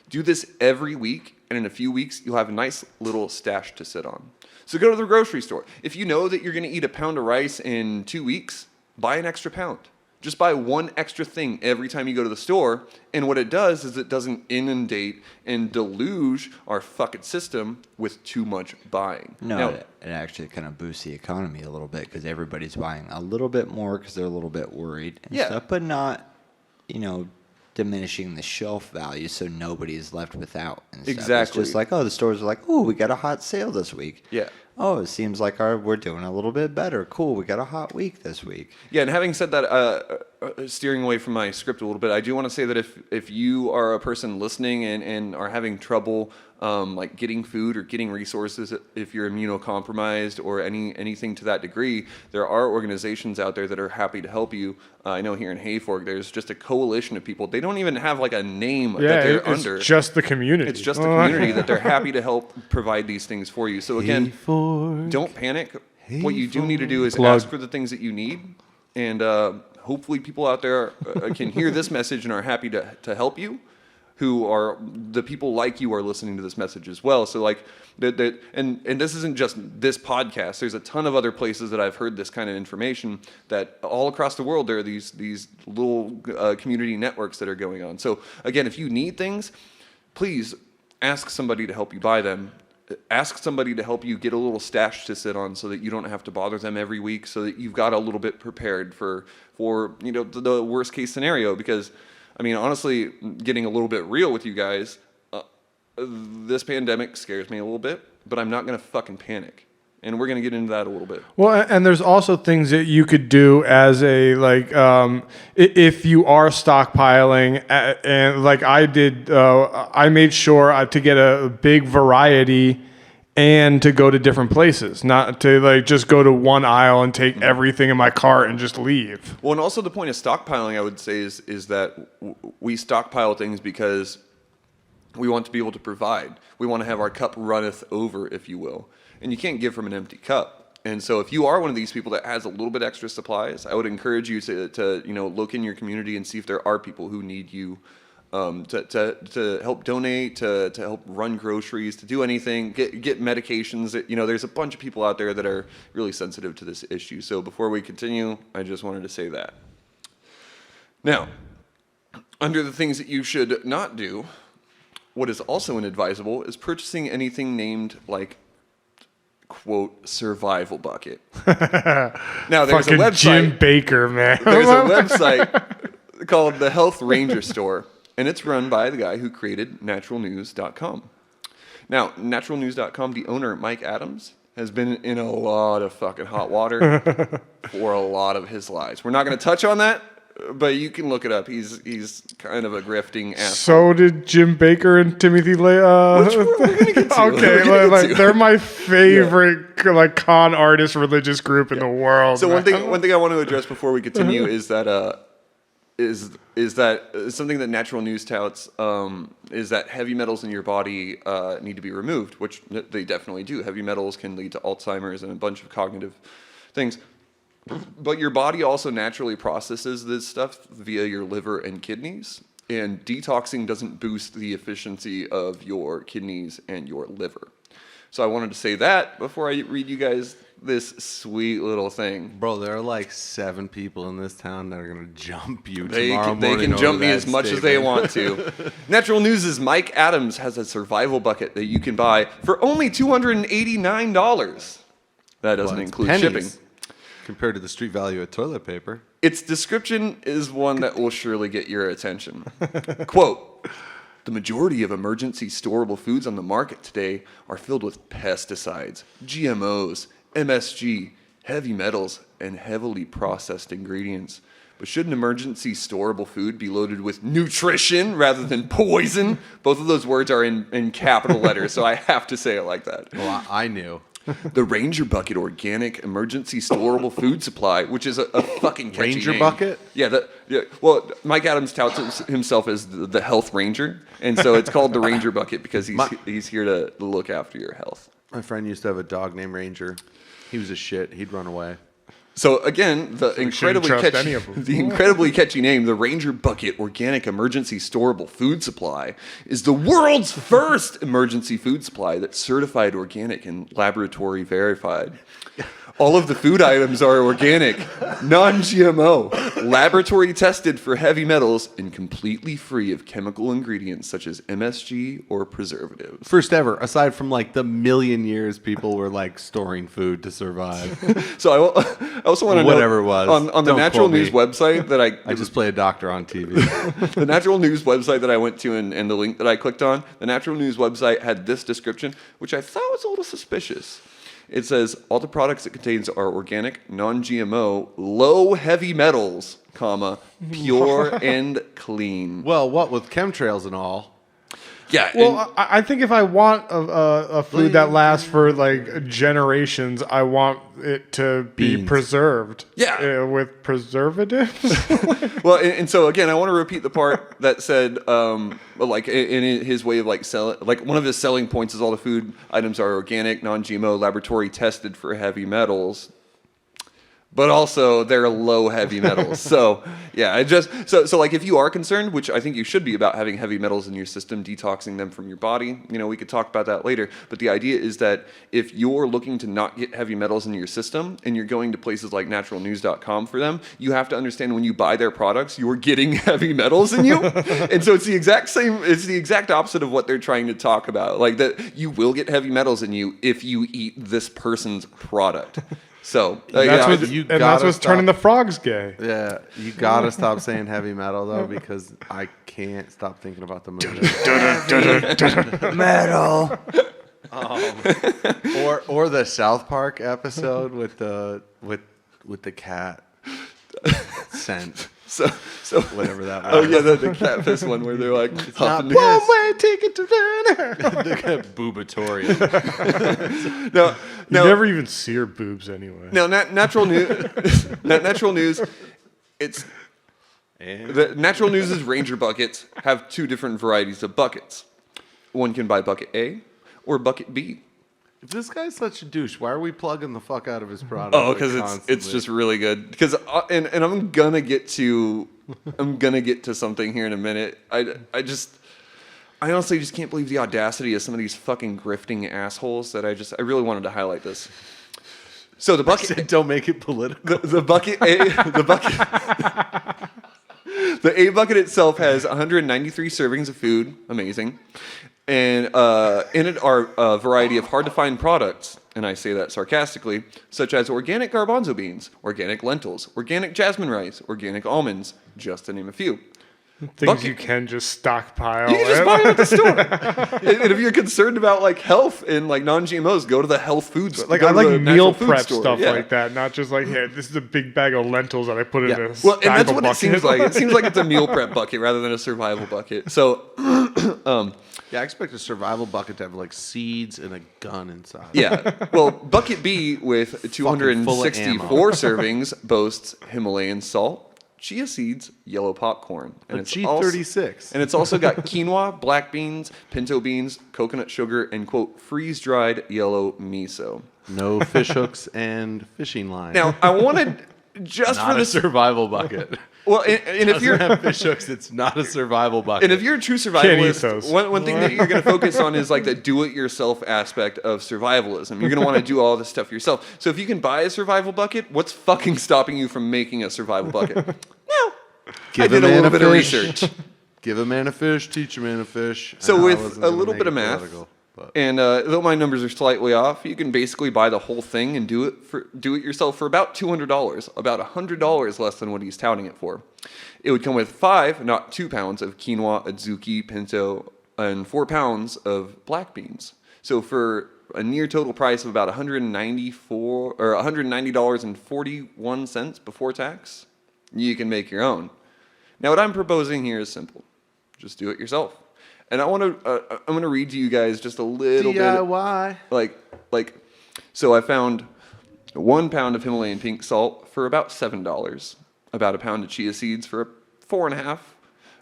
Speaker 1: Do this every week, and in a few weeks, you'll have a nice little stash to sit on. So go to the grocery store. If you know that you're going to eat a pound of rice in 2 weeks, buy an extra pound. Just buy 1 extra thing every time you go to the store, and what it does is it doesn't inundate and deluge our fucking system with too much buying.
Speaker 3: No,
Speaker 1: now,
Speaker 3: it actually kind of boosts the economy a little bit because everybody's buying a little bit more because they're a little bit worried and stuff, but not, diminishing the shelf value so nobody is left without and stuff.
Speaker 1: Exactly.
Speaker 3: It's just like, the stores are like, oh, we got a hot sale this week.
Speaker 1: Yeah.
Speaker 3: Oh, it seems like we're doing a little bit better. Cool, we got a hot week this week.
Speaker 1: Yeah, and having said that, steering away from my script a little bit, I do want to say that if you are a person listening and are having trouble like getting food or getting resources, if you're immunocompromised or anything to that degree, there are organizations out there that are happy to help you. I know here in Hayfork, there's just a coalition of people. They don't even have like a name that they're under.
Speaker 4: It's just the community.
Speaker 1: It's just the community that they're happy to help provide these things for you. So again, don't panic. What you do need to do is ask for the things that you need, and hopefully people out there can hear this message and are happy to help you, who are the people like you are listening to this message as well. So like, and this isn't just this podcast. There's a ton of other places that I've heard this kind of information that all across the world, there are these little community networks that are going on. So again, if you need things, please ask somebody to help you buy them. Ask somebody to help you get a little stash to sit on so that you don't have to bother them every week, so that you've got a little bit prepared for the worst case scenario. Because, I mean, honestly, getting a little bit real with you guys, this pandemic scares me a little bit, but I'm not going to fucking panic. And we're going to get into that a little bit.
Speaker 4: Well, and there's also things that you could do as a, if you are stockpiling, and like I did, I made sure to get a big variety and to go to different places, not to just go to one aisle and take everything in my cart and just leave.
Speaker 1: Well, and also the point of stockpiling, I would say, is that we stockpile things because we want to be able to provide. We want to have our cup runneth over, if you will. And you can't give from an empty cup. And so if you are one of these people that has a little bit extra supplies, I would encourage you to look in your community and see if there are people who need you to help donate, to help run groceries, to do anything, get medications. There's a bunch of people out there that are really sensitive to this issue. So before we continue, I just wanted to say that. Now, under the things that you should not do, what is also inadvisable is purchasing anything named like, quote, survival bucket. Now, there's
Speaker 4: Fucking
Speaker 1: a website.
Speaker 4: Jim Baker, man.
Speaker 1: There's a website called the Health Ranger Store, and it's run by the guy who created naturalnews.com. Now, naturalnews.com, the owner, Mike Adams, has been in a lot of fucking hot water for a lot of his lies. We're not going to touch on that, but you can look it up. He's kind of a grifting asshole.
Speaker 4: So did Jim Baker and Timothy
Speaker 1: Which we're gonna get to.
Speaker 4: Okay, they're my favorite con artist religious group in the world.
Speaker 1: So one thing I want to address before we continue is that is that something that Natural News touts is that heavy metals in your body need to be removed, which they definitely do. Heavy metals can lead to Alzheimer's and a bunch of cognitive things. But your body also naturally processes this stuff via your liver and kidneys, and detoxing doesn't boost the efficiency of your kidneys and your liver. So I wanted to say that before I read you guys this sweet little thing.
Speaker 2: Bro, there are like 7 people in this town that are going to jump you tomorrow morning.
Speaker 1: They can jump me
Speaker 2: over
Speaker 1: as
Speaker 2: that
Speaker 1: much as they
Speaker 2: statement.
Speaker 1: want to. Natural News' Mike Adams has a survival bucket that you can buy for only $289. That doesn't
Speaker 2: Well, it's
Speaker 1: include
Speaker 2: pennies
Speaker 1: shipping.
Speaker 2: compared to the street value of toilet paper.
Speaker 1: Its description is one that will surely get your attention. Quote, the majority of emergency storable foods on the market today are filled with pesticides, GMOs, MSG, heavy metals, and heavily processed ingredients. But should an emergency storable food be loaded with nutrition rather than poison? Both of those words are in capital letters, so I have to say it like that.
Speaker 2: Well, I knew.
Speaker 1: The Ranger Bucket Organic Emergency Storable Food Supply, which is a fucking catchy
Speaker 2: Ranger
Speaker 1: name.
Speaker 2: Bucket?
Speaker 1: Yeah. Well, Mike Adams touts himself as the health ranger, and so it's called the Ranger Bucket because he's here to look after your health.
Speaker 2: My friend used to have a dog named Ranger. He was a shit. He'd run away.
Speaker 1: So again, the incredibly catchy name, the Ranger Bucket Organic Emergency Storable Food Supply, is the world's first emergency food supply that's certified organic and laboratory verified. All of the food items are organic, non-GMO, laboratory tested for heavy metals, and completely free of chemical ingredients such as MSG or preservatives.
Speaker 2: First ever, aside from like the million years people were like storing food to survive.
Speaker 1: So I also want to know,
Speaker 2: Whatever it was.
Speaker 1: On the
Speaker 2: Don't
Speaker 1: Natural
Speaker 2: quote me.
Speaker 1: News website that
Speaker 2: I just play a doctor on TV.
Speaker 1: the Natural News website that I went to and the link that I clicked on, the Natural News website had this description, which I thought was a little suspicious. It says, all the products it contains are organic, non-GMO, low heavy metals, comma, pure and clean.
Speaker 2: Well, what with chemtrails and all?
Speaker 1: Yeah.
Speaker 4: Well, I think if I want a food that lasts for like generations, I want it to be
Speaker 2: Beans.
Speaker 4: preserved.
Speaker 1: Yeah.
Speaker 4: With preservatives.
Speaker 1: well, and so again, I want to repeat the part that said, like in his way of like selling, like one of his selling points is all the food items are organic, non-GMO, laboratory tested for heavy metals. But also they're low heavy metals. So yeah, so like if you are concerned, which I think you should be about having heavy metals in your system, detoxing them from your body, we could talk about that later. But the idea is that if you're looking to not get heavy metals in your system and you're going to places like naturalnews.com for them, you have to understand when you buy their products, you're getting heavy metals in you. And so it's the exact opposite of what they're trying to talk about. Like that you will get heavy metals in you if you eat this person's product. So
Speaker 4: that's what's turning the frogs gay.
Speaker 2: Yeah, you gotta stop saying heavy metal though, because I can't stop thinking about the movie.
Speaker 3: Metal.
Speaker 2: Or the South Park episode with the cat scent.
Speaker 1: So
Speaker 2: Whatever that was.
Speaker 1: Oh yeah, the catfish one where they're like,
Speaker 2: not
Speaker 1: huffing
Speaker 2: one
Speaker 4: way ticket to dinner.
Speaker 2: the Boobatorium.
Speaker 1: No,
Speaker 4: You never even see her boobs anyway.
Speaker 1: No, Natural News. Natural News. The Natural News' Ranger buckets have two different varieties of buckets. One can buy bucket A or bucket B.
Speaker 2: If this guy's such a douche, why are we plugging the fuck out of his product?
Speaker 1: Oh, because it's just really good. Because and I'm gonna get to something here in a minute. I honestly just can't believe the audacity of some of these fucking grifting assholes that I really wanted to highlight this. So the bucket
Speaker 2: don't make it political.
Speaker 1: The bucket the A bucket itself has 193 servings of food. Amazing. And in it are a variety of hard-to-find products, and I say that sarcastically, such as organic garbanzo beans, organic lentils, organic jasmine rice, organic almonds, just to name a few.
Speaker 4: Things you can just stockpile.
Speaker 1: You can just buy them at the store. And if you're concerned about like health and like non-GMOs, go to the health foods.
Speaker 4: Like I like meal prep stuff like that, not just like, hey, this is a big bag of lentils that I put in a
Speaker 1: and that's what
Speaker 4: bucket.
Speaker 1: it seems like. It seems like it's a meal prep bucket rather than a survival bucket. So,
Speaker 2: yeah, I expect a survival bucket to have like seeds and a gun inside.
Speaker 1: yeah. Well, bucket B with 264 servings boasts Himalayan salt, chia seeds, yellow popcorn, and it's
Speaker 2: G36.
Speaker 1: And it's also got quinoa, black beans, pinto beans, coconut sugar, and quote freeze-dried yellow miso.
Speaker 2: No fish hooks and fishing line.
Speaker 1: Now, I wanted just
Speaker 2: not
Speaker 1: for the
Speaker 2: a survival bucket.
Speaker 1: Well, and if you're
Speaker 2: have fish hooks, it's not a survival bucket.
Speaker 1: and if you're a true survivalist, one thing that you're going to focus on is like the do-it-yourself aspect of survivalism. You're going to want to do all this stuff yourself. So if you can buy a survival bucket, what's fucking stopping you from making a survival bucket? No. I did a little bit of research.
Speaker 2: Give a man a fish, teach a man a fish.
Speaker 1: So with a little bit of math, and though my numbers are slightly off, you can basically buy the whole thing and do it yourself for about $200, about $100 less than what he's touting it for. It would come with 5, not 2 pounds of quinoa, adzuki, pinto, and 4 pounds of black beans. So for a near total price of about $190.41 before tax, you can make your own. Now, what I'm proposing here is simple. Just do it yourself. And I'm going to read to you guys just a little
Speaker 2: DIY.
Speaker 1: bit. So I found 1 pound of Himalayan pink salt for about $7, about a pound of chia seeds for $4.50,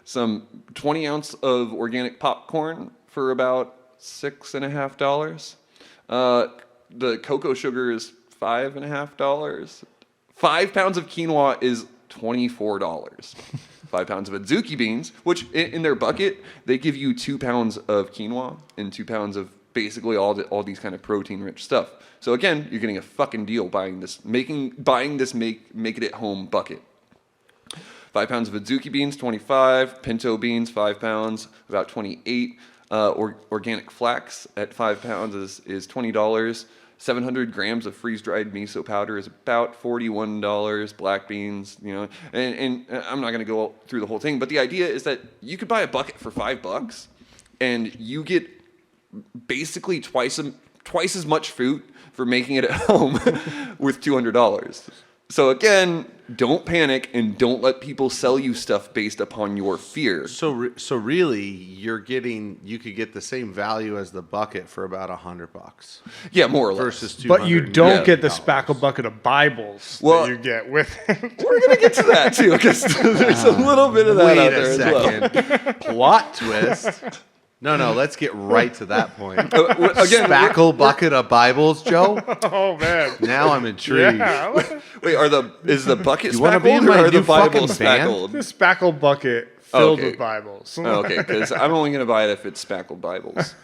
Speaker 1: some 20 ounce of organic popcorn for about $6.50. The cocoa sugar is $5.50. 5 pounds of quinoa is $24. 5 pounds of adzuki beans, which in their bucket, they give you 2 pounds of quinoa and 2 pounds of basically all these kind of protein-rich stuff. So again, you're getting a fucking deal buying this make it at home bucket. 5 pounds of adzuki beans, 25. Pinto beans, 5 pounds, about 28. Organic flax at 5 pounds is $20. 700 grams of freeze-dried miso powder is about $41. Black beans, and I'm not going to go through the whole thing, but the idea is that you could buy a bucket for $5, and you get basically twice as much food for making it at home with $200. So again, don't panic and don't let people sell you stuff based upon your fear.
Speaker 2: So really, you could get the same value as the bucket for about $100.
Speaker 1: Yeah, more or less.
Speaker 2: Versus $200.
Speaker 4: But you don't get the spackle bucket of Bibles that you get with it.
Speaker 1: We're going to get to that too, because there's a little bit of that out there as well.
Speaker 2: Wait a second. Plot twist. No, let's get right to that point.
Speaker 1: Again,
Speaker 2: Spackle bucket of Bibles, Joe?
Speaker 4: Oh, man.
Speaker 2: Now I'm intrigued.
Speaker 4: Yeah.
Speaker 1: Wait, is the bucket
Speaker 2: You wanna be in
Speaker 1: spackled
Speaker 2: my
Speaker 1: or are the
Speaker 2: new fucking
Speaker 1: Bibles
Speaker 2: band?
Speaker 1: spackled?
Speaker 4: The spackle bucket filled
Speaker 1: Okay.
Speaker 4: with Bibles.
Speaker 1: Okay, because I'm only going to buy it if it's spackled Bibles.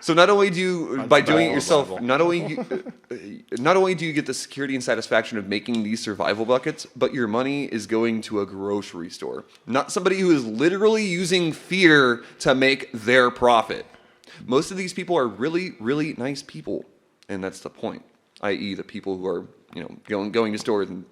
Speaker 1: So not only do you, by doing it yourself,
Speaker 2: Bible.
Speaker 1: not only do you get the security and satisfaction of making these survival buckets, but your money is going to a grocery store, not somebody who is literally using fear to make their profit. Most of these people are really, really nice people, and that's the point. I.e., the people who are going to stores and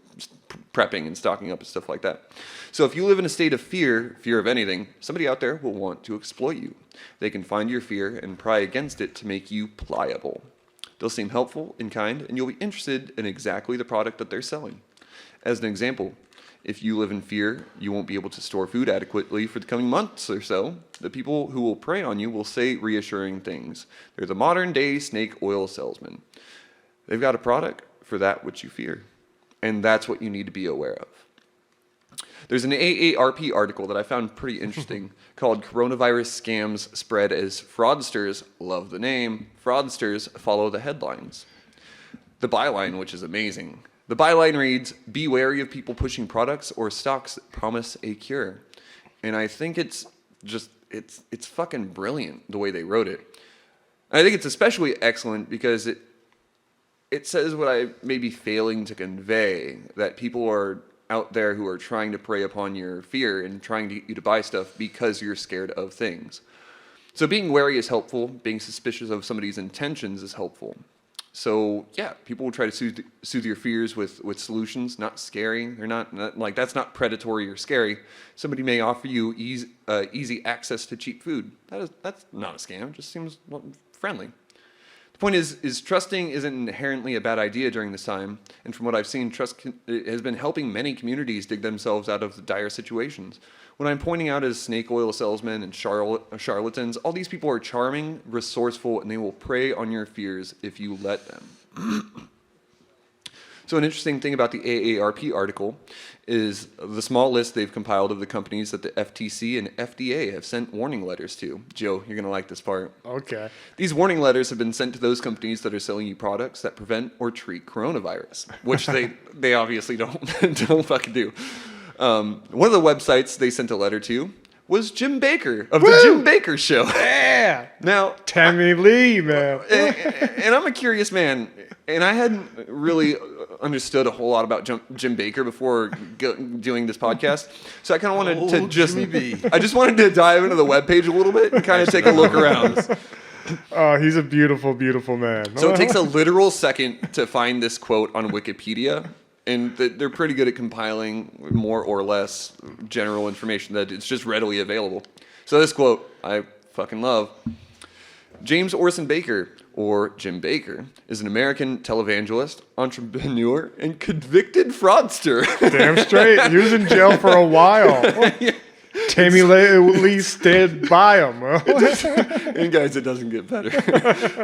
Speaker 1: prepping and stocking up and stuff like that. So if you live in a state of fear of anything, somebody out there will want to exploit you. They can find your fear and pry against it to make you pliable. They'll seem helpful and kind, and you'll be interested in exactly the product that they're selling. As an example, if you live in fear, you won't be able to store food adequately for the coming months or so. The people who will prey on you will say reassuring things. They're the modern-day snake oil salesman. They've got a product for that which you fear. And that's what you need to be aware of. There's an AARP article that I found pretty interesting called Coronavirus Scams Spread as Fraudsters Love the Name. Fraudsters Follow the Headlines. The byline, which is amazing. The byline reads, "Be wary of people pushing products or stocks that promise a cure." And I think it's fucking brilliant the way they wrote it. And I think it's especially excellent because it says what I may be failing to convey, that people are out there who are trying to prey upon your fear and trying to get you to buy stuff because you're scared of things. So being wary is helpful. Being suspicious of somebody's intentions is helpful. So yeah, people will try to soothe your fears with solutions, not scary. They're not like, that's not predatory or scary. Somebody may offer you easy access to cheap food. That's not a scam. It just seems friendly. The point is trusting isn't inherently a bad idea during this time, and from what I've seen, trust has been helping many communities dig themselves out of dire situations. What I'm pointing out is snake oil salesmen and charlatans. All these people are charming, resourceful, and they will prey on your fears if you let them. So an interesting thing about the AARP article is the small list they've compiled of the companies that the FTC and FDA have sent warning letters to. Joe, you're going to like this part.
Speaker 4: Okay.
Speaker 1: These warning letters have been sent to those companies that are selling you products that prevent or treat coronavirus, which they obviously don't fucking do. One of the websites they sent a letter to was Jim Baker of the Jim Baker Show.
Speaker 4: Yeah.
Speaker 1: Now,
Speaker 4: Tammy Lee, man.
Speaker 1: and I'm a curious man, and I hadn't really understood a whole lot about Jim Baker before doing this podcast. So I kind of wanted to I just wanted to dive into the webpage a little bit and kind of take a look around.
Speaker 4: Oh, he's a beautiful, beautiful man.
Speaker 1: So it takes a literal second to find this quote on Wikipedia. And they're pretty good at compiling more or less general information that it's just readily available. So this quote, I fucking love. James Orson Baker, or Jim Baker, is an American televangelist, entrepreneur, and convicted fraudster.
Speaker 4: Damn straight. He was in jail for a while. Tammy Lee stood by him.
Speaker 1: And guys, it doesn't get better.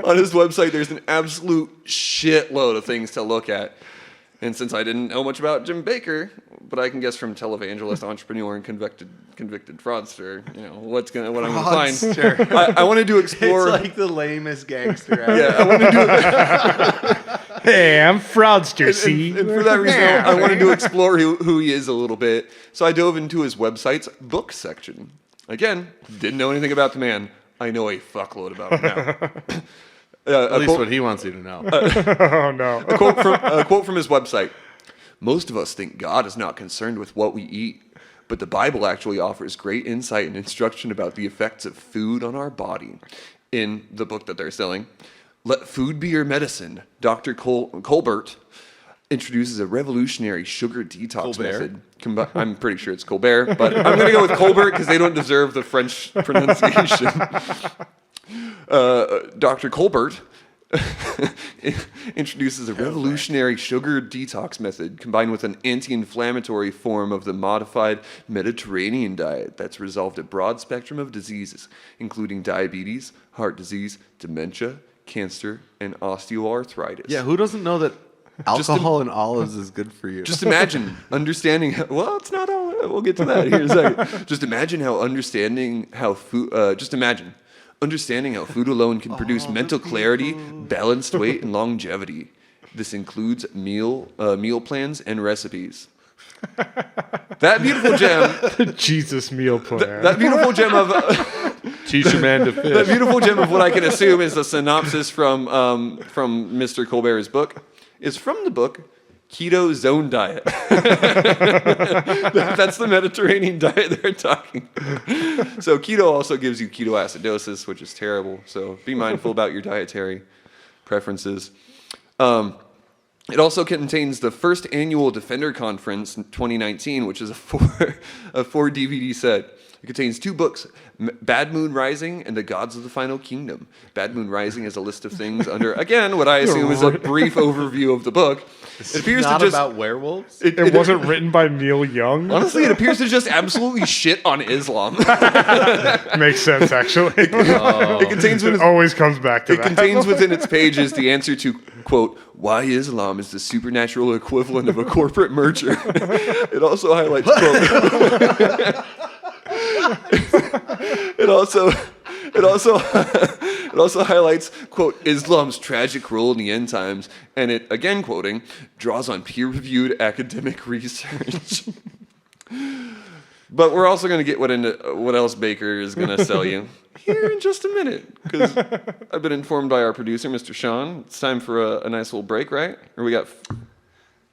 Speaker 1: On his website, there's an absolute shitload of things to look at. And since I didn't know much about Jim Baker, but I can guess from televangelist, entrepreneur, and convicted fraudster, what I'm going to find. I wanted to explore.
Speaker 2: It's like the lamest gangster ever.
Speaker 1: Yeah, I wanted to.
Speaker 4: Hey, I'm fraudster, see?
Speaker 1: And for that reason, I wanted to explore who he is a little bit. So I dove into his website's book section. Again, didn't know anything about the man. I know a fuckload about him now.
Speaker 2: At least what he wants you to know.
Speaker 4: Oh, no.
Speaker 1: A quote from his website. Most of us think God is not concerned with what we eat, but the Bible actually offers great insight and instruction about the effects of food on our body. In the book that they're selling, Let Food Be Your Medicine, Dr. Colbert introduces a revolutionary sugar detox method. I'm pretty sure it's Colbert, but I'm going to go with Colbert because they don't deserve the French pronunciation. Dr. Colbert introduces a revolutionary sugar detox method combined with an anti-inflammatory form of the modified Mediterranean diet that's resolved a broad spectrum of diseases, including diabetes, heart disease, dementia, cancer, and osteoarthritis.
Speaker 2: Yeah, who doesn't know that alcohol and olives is good for you?
Speaker 1: Just imagine understanding. Well, it's not all. We'll get to that here in a second. Just imagine how food. Understanding how food alone can produce mental clarity, balanced weight, and longevity. This includes meal plans and recipes. That beautiful gem.
Speaker 4: Jesus meal plan.
Speaker 1: That beautiful gem of.
Speaker 2: Teach a man to fish.
Speaker 1: That beautiful gem of what I can assume is a synopsis from Mr. Colbert's book is from the book Keto Zone Diet. That's the Mediterranean diet they're talking. So keto also gives you ketoacidosis, which is terrible. So be mindful about your dietary preferences. It also contains the first annual Defender Conference in 2019, which is a four DVD set. It contains 2 books, Bad Moon Rising and The Gods of the Final Kingdom. Bad Moon Rising is a list of things under, again, what I assume is a brief overview of the book. It appears
Speaker 2: not
Speaker 1: to just
Speaker 2: about werewolves?
Speaker 4: It wasn't written by Neil Young.
Speaker 1: Honestly, it appears to just absolutely shit on Islam.
Speaker 4: Makes sense, actually.
Speaker 1: It contains
Speaker 4: It always comes back to
Speaker 1: It
Speaker 4: that.
Speaker 1: contains within its pages the answer to, quote, why Islam is the supernatural equivalent of a corporate merger. It also highlights, quote, It also highlights, quote, Islam's tragic role in the end times, and it, again quoting, draws on peer-reviewed academic research. But we're also going to get what else Baker is going to sell you here in just a minute, because I've been informed by our producer, Mr. Sean. It's time for a nice little break, right? Or we got...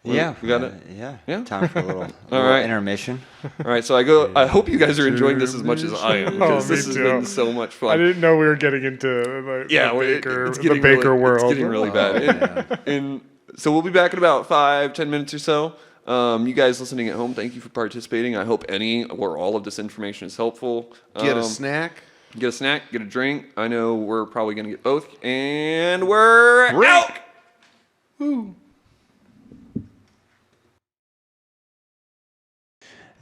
Speaker 3: Yeah.
Speaker 1: We got it?
Speaker 3: Yeah. Time for a little,
Speaker 1: right.
Speaker 3: intermission.
Speaker 1: All right, so I hope you guys are enjoying this as much as I am, because
Speaker 4: me
Speaker 1: this has
Speaker 4: too.
Speaker 1: been so much fun.
Speaker 4: I didn't know we were getting into the Baker world.
Speaker 1: It's getting really bad. And so we'll be back in about 5-10 minutes or so. You guys listening at home, thank you for participating. I hope any or all of this information is helpful.
Speaker 2: Get a snack.
Speaker 1: Get a snack, get a drink. I know we're probably going to get both. And we're out! Woo.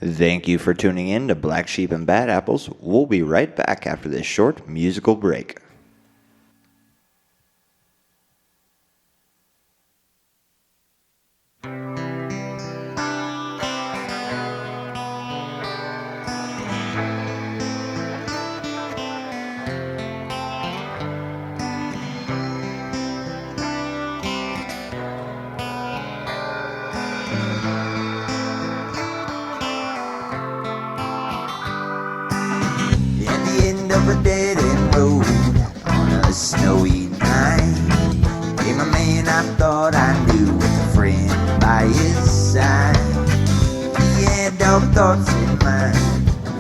Speaker 3: Thank you for tuning in to Black Sheep and Bad Apples. We'll be right back after this short musical break.
Speaker 5: Of a dead-end road on a snowy night came a man I thought I knew with a friend by his side. He had dark thoughts in mind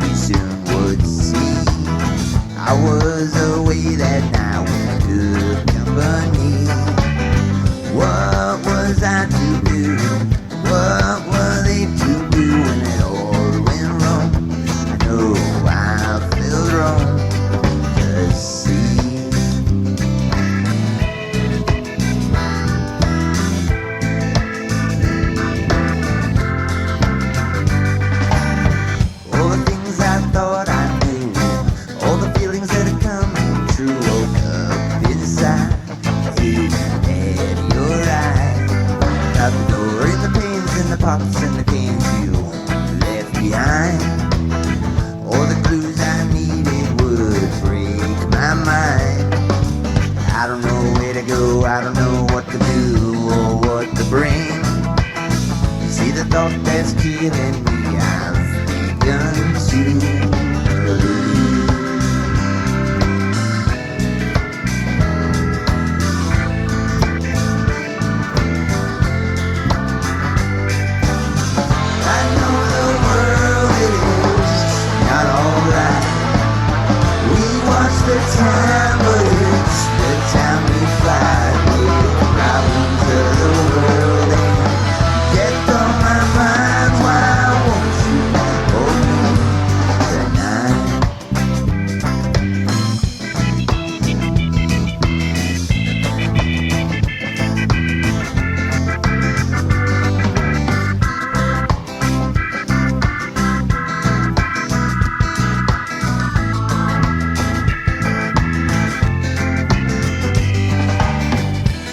Speaker 5: we soon would see. I was away that night with good company. What was I to do? What were they to do when it all went wrong? I know I felt wrong. See, pops and the cans you left behind. All the clues I needed would break my mind. I don't know where to go, I don't know what to do or what to bring. You see the thought that's killing me, I've begun to believe. I know the world is not alright. We watch the time, but it's the time we fight with the problems of the world and death on my mind. Why won't you hold me tonight?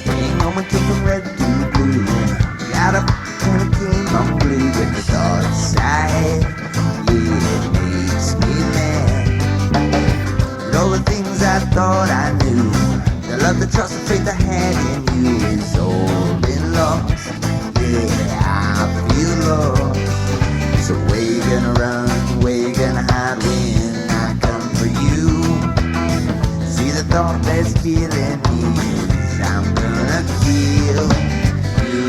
Speaker 5: Staying home and from red to blue. Got up and came on blue with the dark side. Yeah, it makes me mad. But all the things I thought I knew, the love, the trust, the faith I had in you is all been lost. Yeah, I feel lost. So where you gonna run? Where you gonna hide when I come for you? See the thought that's killing me is I'm gonna kill you.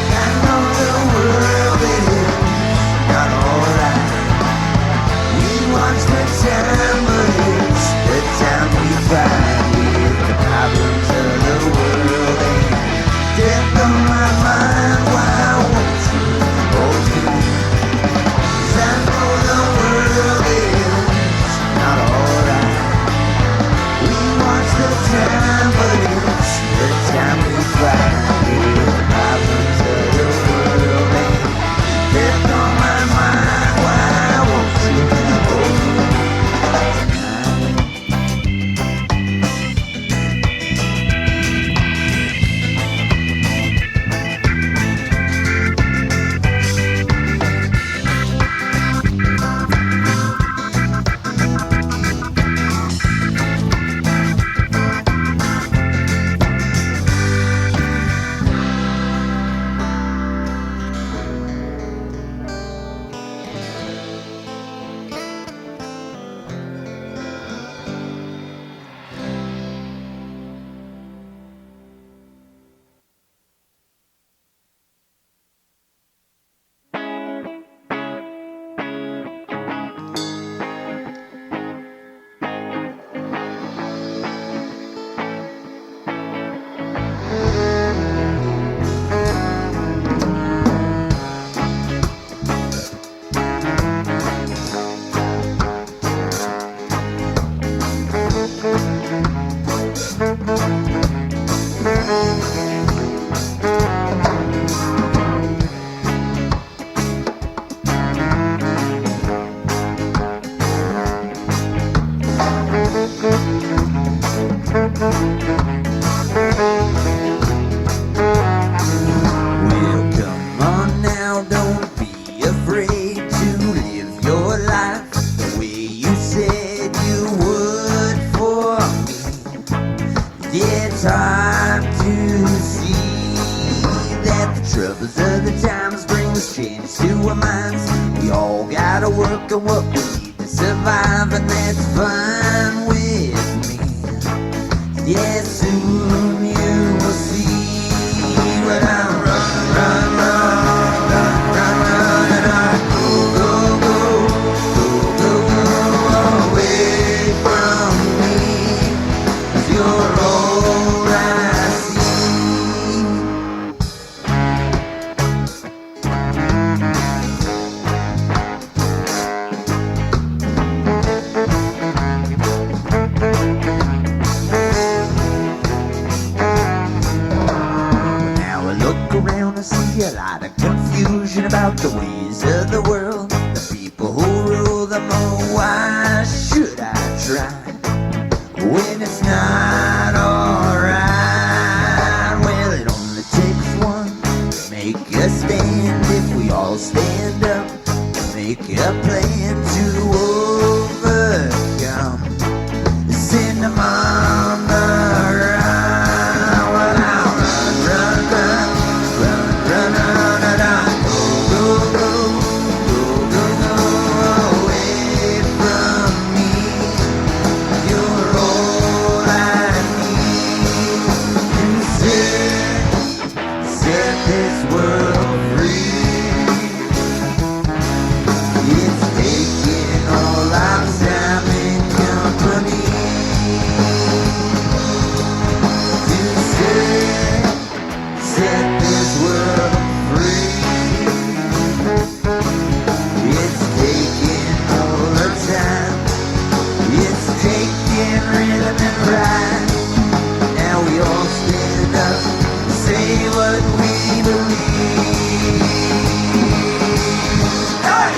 Speaker 5: I know the world is not alright. We watch the time, but it's the time we fight with the problems of the world and death on my mind. Why won't you hold me? 'Cause I know the world is not alright. We watch the time, but it's the time we fight with the problems of the world and death on my mind. Why won't you hold me tonight? Well, come on now, don't be afraid to live your life the way you said you would for me. Yeah, it's hard to see that the troubles of the times brings change to our minds. We all gotta work on what we need to survive, and that's fine with me. Yeah, soon you will see when I run, run, run, run, run, run, and I go, go, go, go, go, go away from me. 'Cause you're all I see. Now I look around and see a lot of confusion about the ways of the world. The people who rule them, oh, why should make a plan to overcome. Send them on the run. Well, I'll run, run, run, run, run, run, run. Go, go, go, go, go, go away from me. You're all I need to set this world free. It's taking all our time and company to set this world free. It's taking all the time. It's taking rhythm and rhyme. Now we all stand up and say what we believe. Hey!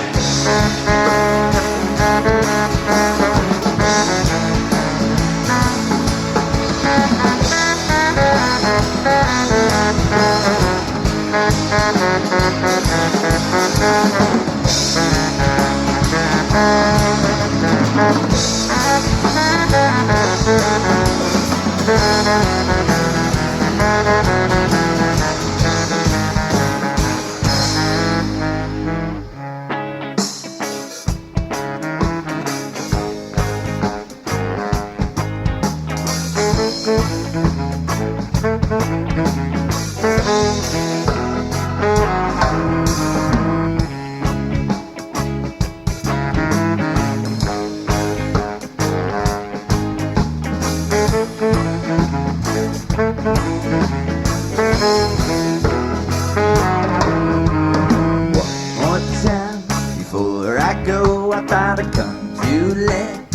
Speaker 5: One time before I go, I thought I'd come to let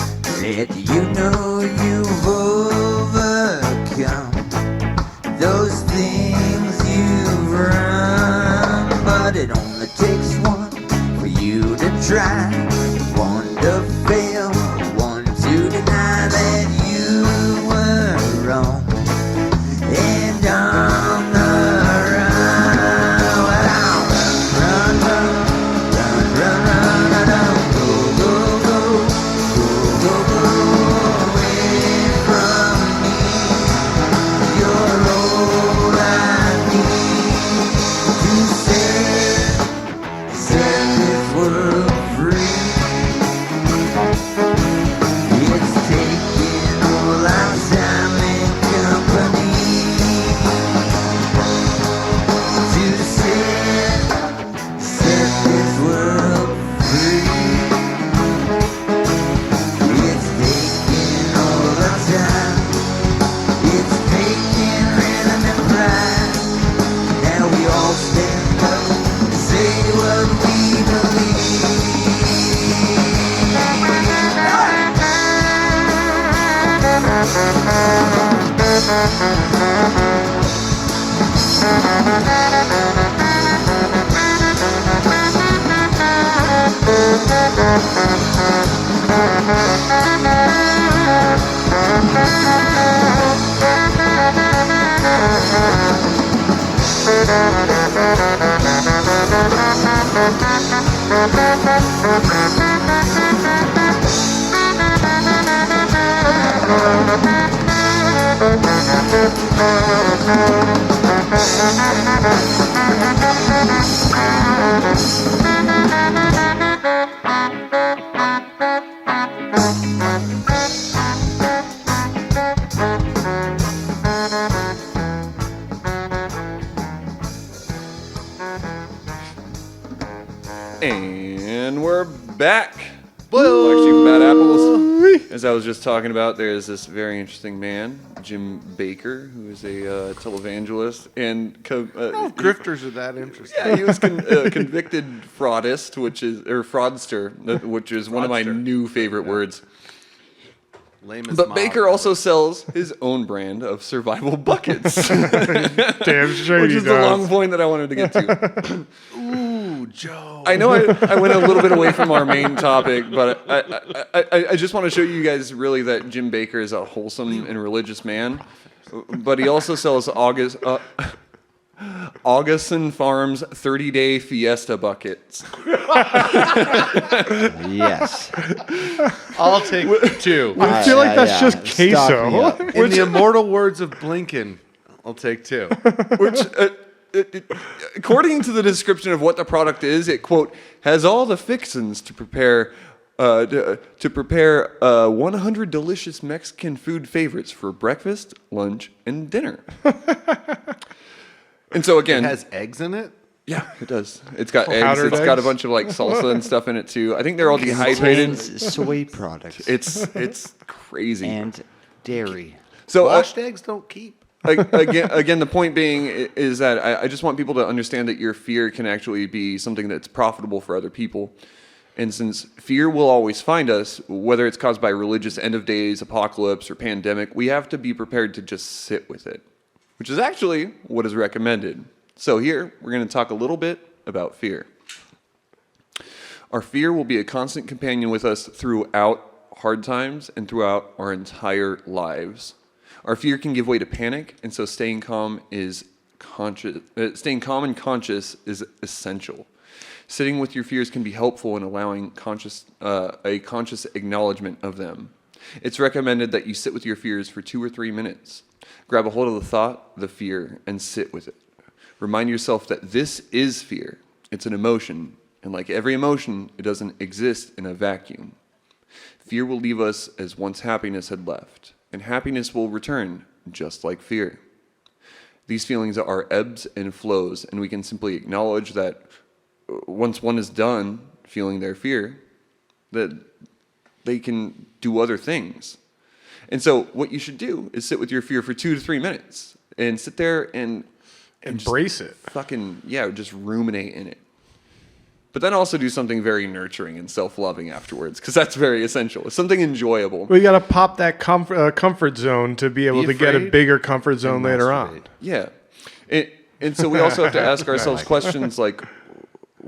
Speaker 5: you know you've overcome those things you've run. But it only takes one for you to try, one to fail, one to deny that you were wrong. And on the run, well, I'll run, run, run, run, run, run, run, go, go, go, go, go, go away from me. You're all I need to set this world free. It's taking all our time and company to set this world free. It's taking all the time. It's taking rhythm and pride. Now we all stand up and say what we believe.
Speaker 1: And we're back. Actually, Bad Apples. As I was just talking about, there is this very interesting man, Jim Baker, who is a televangelist and
Speaker 2: Grifters are that interesting.
Speaker 1: yeah, he was convicted fraudster, which is one of my new favorite words.
Speaker 2: Lamest
Speaker 1: But
Speaker 2: mob.
Speaker 1: Baker also sells his own brand of survival buckets,
Speaker 4: Damn straight
Speaker 1: which
Speaker 4: he
Speaker 1: is the long
Speaker 4: does.
Speaker 1: point that I wanted to get to.
Speaker 2: Ooh, Joe.
Speaker 1: I know I went a little bit away from our main topic, but I just want to show you guys really that Jim Baker is a wholesome and religious man. But he also sells Augustin Farms 30-day Fiesta buckets.
Speaker 3: Yes.
Speaker 2: I'll take 2.
Speaker 4: I feel like that's just
Speaker 3: Stock me up.
Speaker 4: queso.
Speaker 2: In the immortal words of Blinken, I'll take 2.
Speaker 1: Which, according to the description of what the product is, it, quote, has all the fixins to prepare 100 delicious Mexican food favorites for breakfast, lunch, and dinner. And so
Speaker 2: It
Speaker 1: again,
Speaker 2: has eggs in it?
Speaker 1: yeah, it does. It's got eggs.
Speaker 4: Powdered
Speaker 1: It's got a
Speaker 4: eggs?
Speaker 1: bunch of like salsa and stuff in it too. I think they're all dehydrated.
Speaker 3: Contains soy products
Speaker 1: It's crazy.
Speaker 3: and dairy.
Speaker 1: So
Speaker 2: Washed eggs don't keep.
Speaker 1: again, the point being is that I just want people to understand that your fear can actually be something that's profitable for other people. And since fear will always find us, whether it's caused by religious end of days, apocalypse, or pandemic, we have to be prepared to just sit with it, which is actually what is recommended. So here, we're going to talk a little bit about fear. Our fear will be a constant companion with us throughout hard times and throughout our entire lives. Our fear can give way to panic, and so staying calm and conscious is essential. Sitting with your fears can be helpful in allowing a conscious acknowledgement of them. It's recommended that you sit with your fears for 2 or 3 minutes. Grab a hold of the thought, the fear, and sit with it. Remind yourself that this is fear. It's an emotion, and like every emotion, it doesn't exist in a vacuum. Fear will leave us as once happiness had left, and happiness will return just like fear. These feelings are ebbs and flows, and we can simply acknowledge that once one is done feeling their fear, that they can do other things. And so what you should do is sit with your fear for 2 to 3 minutes and sit there and
Speaker 4: Embrace it.
Speaker 1: just ruminate in it. But then also do something very nurturing and self-loving afterwards, because that's very essential. It's something enjoyable.
Speaker 4: We got to pop that comfort zone to be able
Speaker 2: Be
Speaker 4: to get a
Speaker 2: afraid
Speaker 4: bigger comfort zone
Speaker 2: and
Speaker 4: later
Speaker 2: masturbate.
Speaker 4: on.
Speaker 1: Yeah. And so we also have to ask ourselves questions like,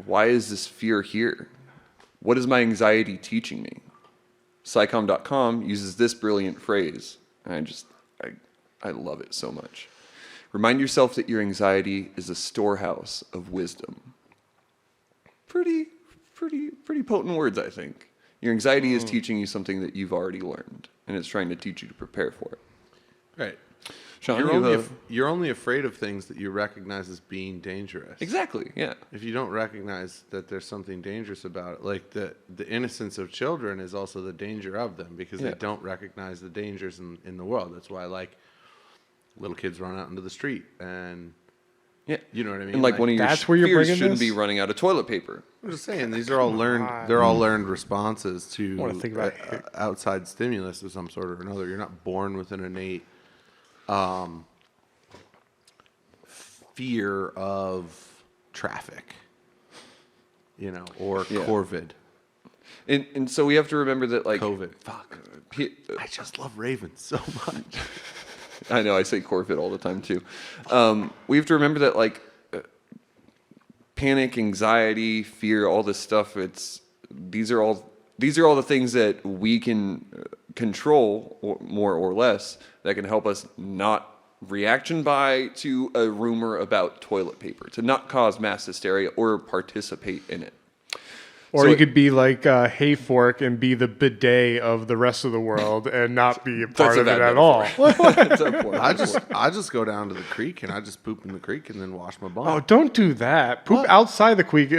Speaker 1: why is this fear here? What is my anxiety teaching me? Psychom.com uses this brilliant phrase, and I love it so much. Remind yourself that your anxiety is a storehouse of wisdom. Pretty potent words, I think. Your anxiety is teaching you something that you've already learned, and it's trying to teach you to prepare for it.
Speaker 2: Right.
Speaker 1: Sean,
Speaker 2: You're only afraid of things that you recognize as being dangerous.
Speaker 1: exactly, yeah.
Speaker 2: If you don't recognize that there's something dangerous about it, like the innocence of children is also the danger of them, because
Speaker 1: Yeah.
Speaker 2: they don't recognize the dangers in the world. That's why, like, little kids run out into the street, and
Speaker 1: Yeah.
Speaker 2: you know what I mean.
Speaker 1: And like one of your
Speaker 4: That's where you're
Speaker 1: fears
Speaker 4: bringing
Speaker 1: shouldn't
Speaker 4: this?
Speaker 1: be running out of toilet paper.
Speaker 2: I'm just saying, these are all learned. They're all learned responses to
Speaker 4: wanna think about
Speaker 2: outside stimulus of some sort or another. You're not born with an innate fear of traffic, or
Speaker 1: Yeah.
Speaker 2: Corvid.
Speaker 1: And so we have to remember that, like,
Speaker 2: COVID. Fuck.
Speaker 1: P-
Speaker 2: I just love Ravens so much.
Speaker 1: I know I say Corvid all the time too. We have to remember that, like, panic, anxiety, fear, all this stuff. These are all the things that we can control, more or less, that can help us not reaction to a rumor about toilet paper, to not cause mass hysteria or participate in it.
Speaker 4: Or
Speaker 1: So
Speaker 4: you
Speaker 1: it-
Speaker 4: could be like Hayfork and be the bidet of the rest of the world and not be a part
Speaker 1: a
Speaker 4: of it
Speaker 1: bad
Speaker 4: at all.
Speaker 1: That's our point.
Speaker 2: I just go down to the creek and I just poop in the creek and then wash my bum.
Speaker 4: Oh, don't do that. Poop outside the creek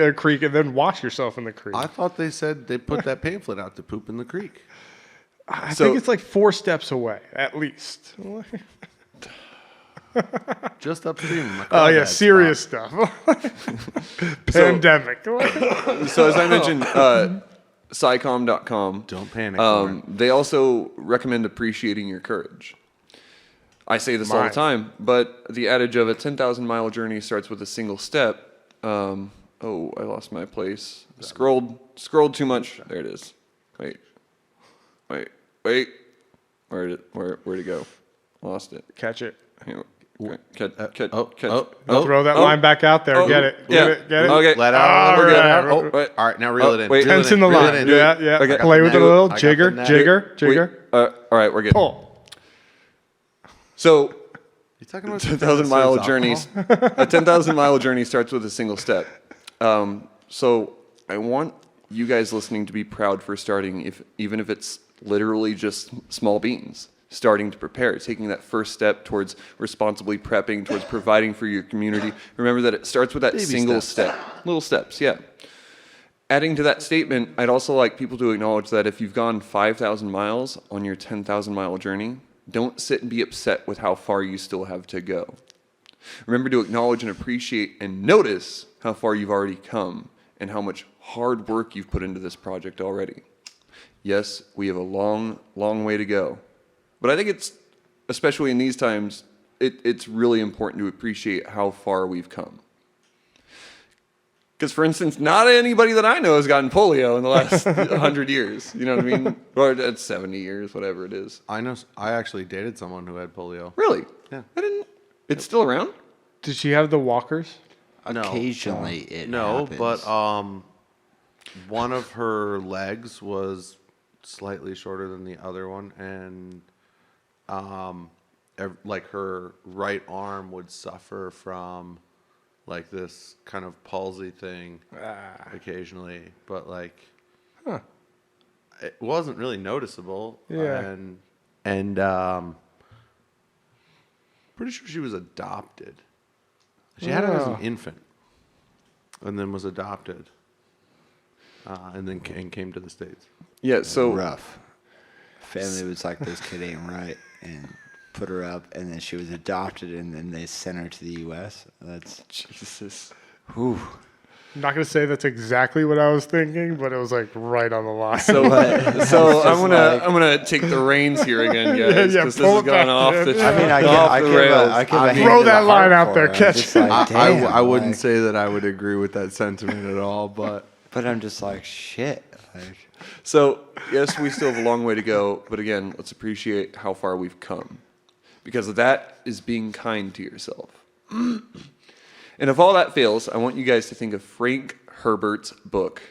Speaker 4: and then wash yourself in the creek.
Speaker 2: I thought they said they put that pamphlet out to poop in the creek.
Speaker 4: I
Speaker 1: So-
Speaker 4: think it's like 4 steps away, at least.
Speaker 2: Just upstream. of my
Speaker 4: Oh, yeah,
Speaker 2: crawdad
Speaker 4: serious
Speaker 2: spot.
Speaker 4: stuff. Pandemic.
Speaker 1: So as I mentioned, Psychom.com.
Speaker 2: Don't panic, Loren.
Speaker 1: They also recommend appreciating your courage. I say this all the
Speaker 4: Mine.
Speaker 1: time, but the adage of a 10,000-mile journey starts with a single step. I lost my place. Scrolled too much. There it is. Wait. Where'd it go? Lost it.
Speaker 4: Catch it.
Speaker 1: Hang on.
Speaker 4: Throw that line back out there.
Speaker 1: Oh,
Speaker 4: Get it.
Speaker 1: yeah.
Speaker 4: Get it.
Speaker 1: Okay.
Speaker 2: Let out a
Speaker 4: All
Speaker 2: little bit.
Speaker 4: right.
Speaker 1: Oh, wait.
Speaker 2: All right, now reel it in.
Speaker 1: wait.
Speaker 2: Reel it
Speaker 4: Tense in the
Speaker 2: reel it
Speaker 4: line.
Speaker 2: in.
Speaker 4: Yeah, yeah.
Speaker 1: Okay.
Speaker 4: Play with it a
Speaker 2: net.
Speaker 4: little.
Speaker 2: I got
Speaker 4: Jigger,
Speaker 2: the net.
Speaker 4: jigger,
Speaker 1: Wait.
Speaker 4: jigger.
Speaker 1: All right, we're good.
Speaker 4: Pull.
Speaker 1: So
Speaker 2: talking about
Speaker 1: 10,000 mile journey. A 10,000 mile journey starts with a single step. So I want you guys listening to be proud for starting, even if it's literally just small beans. Starting to prepare, taking that first step towards responsibly prepping, towards providing for your community. Remember that it starts with that
Speaker 2: Baby
Speaker 1: single
Speaker 2: steps.
Speaker 1: step. Little steps, yeah. Adding to that statement, I'd also like people to acknowledge that if you've gone 5,000 miles on your 10,000 mile journey, don't sit and be upset with how far you still have to go. Remember to acknowledge and appreciate and notice how far you've already come and how much hard work you've put into this project already. Yes, we have a long, long way to go. But I think it's, especially in these times, it's really important to appreciate how far we've come. Because, for instance, not anybody that I know has gotten polio in the last 100 years. You know what I mean? Or 70 years, whatever it is.
Speaker 2: I know. I actually dated someone who had polio.
Speaker 1: Really?
Speaker 2: Yeah.
Speaker 1: I didn't. It's still around?
Speaker 4: Did she have the walkers?
Speaker 3: Occasionally it
Speaker 2: No,
Speaker 3: happens.
Speaker 2: but one of her legs was slightly shorter than the other one, and like her right arm would suffer from like this kind of palsy thing occasionally, but like it wasn't really noticeable.
Speaker 4: Yeah.
Speaker 2: And pretty sure she was adopted. She had it as an infant, and then was adopted, and then came to the States.
Speaker 1: Yeah, so
Speaker 3: rough. Family was like, this kid ain't right, and put her up, and then she was adopted, and then they sent her to the U.S. That's
Speaker 1: Jesus.
Speaker 3: whew.
Speaker 4: I'm not gonna say that's exactly what I was thinking, but it was like right on the line.
Speaker 1: So I'm gonna take the reins here again, guys,
Speaker 4: Yeah,
Speaker 1: because
Speaker 4: pull
Speaker 1: this
Speaker 4: it
Speaker 1: is going
Speaker 4: back,
Speaker 1: off
Speaker 4: man.
Speaker 1: the
Speaker 3: I mean,
Speaker 1: off
Speaker 3: I
Speaker 1: the
Speaker 3: give
Speaker 1: rails.
Speaker 3: a hand
Speaker 4: Throw
Speaker 3: to
Speaker 4: that
Speaker 3: the
Speaker 4: line
Speaker 3: heart
Speaker 4: out there,
Speaker 3: for it.
Speaker 4: catch
Speaker 3: I'm just
Speaker 4: it.
Speaker 3: like, damn,
Speaker 2: I wouldn't
Speaker 3: like-
Speaker 2: say that I would agree with that sentiment at all, but
Speaker 3: But I'm just like, shit. Like,
Speaker 1: So, yes, we still have a long way to go, but again, let's appreciate how far we've come. Because that is being kind to yourself. And if all that fails, I want you guys to think of Frank Herbert's book,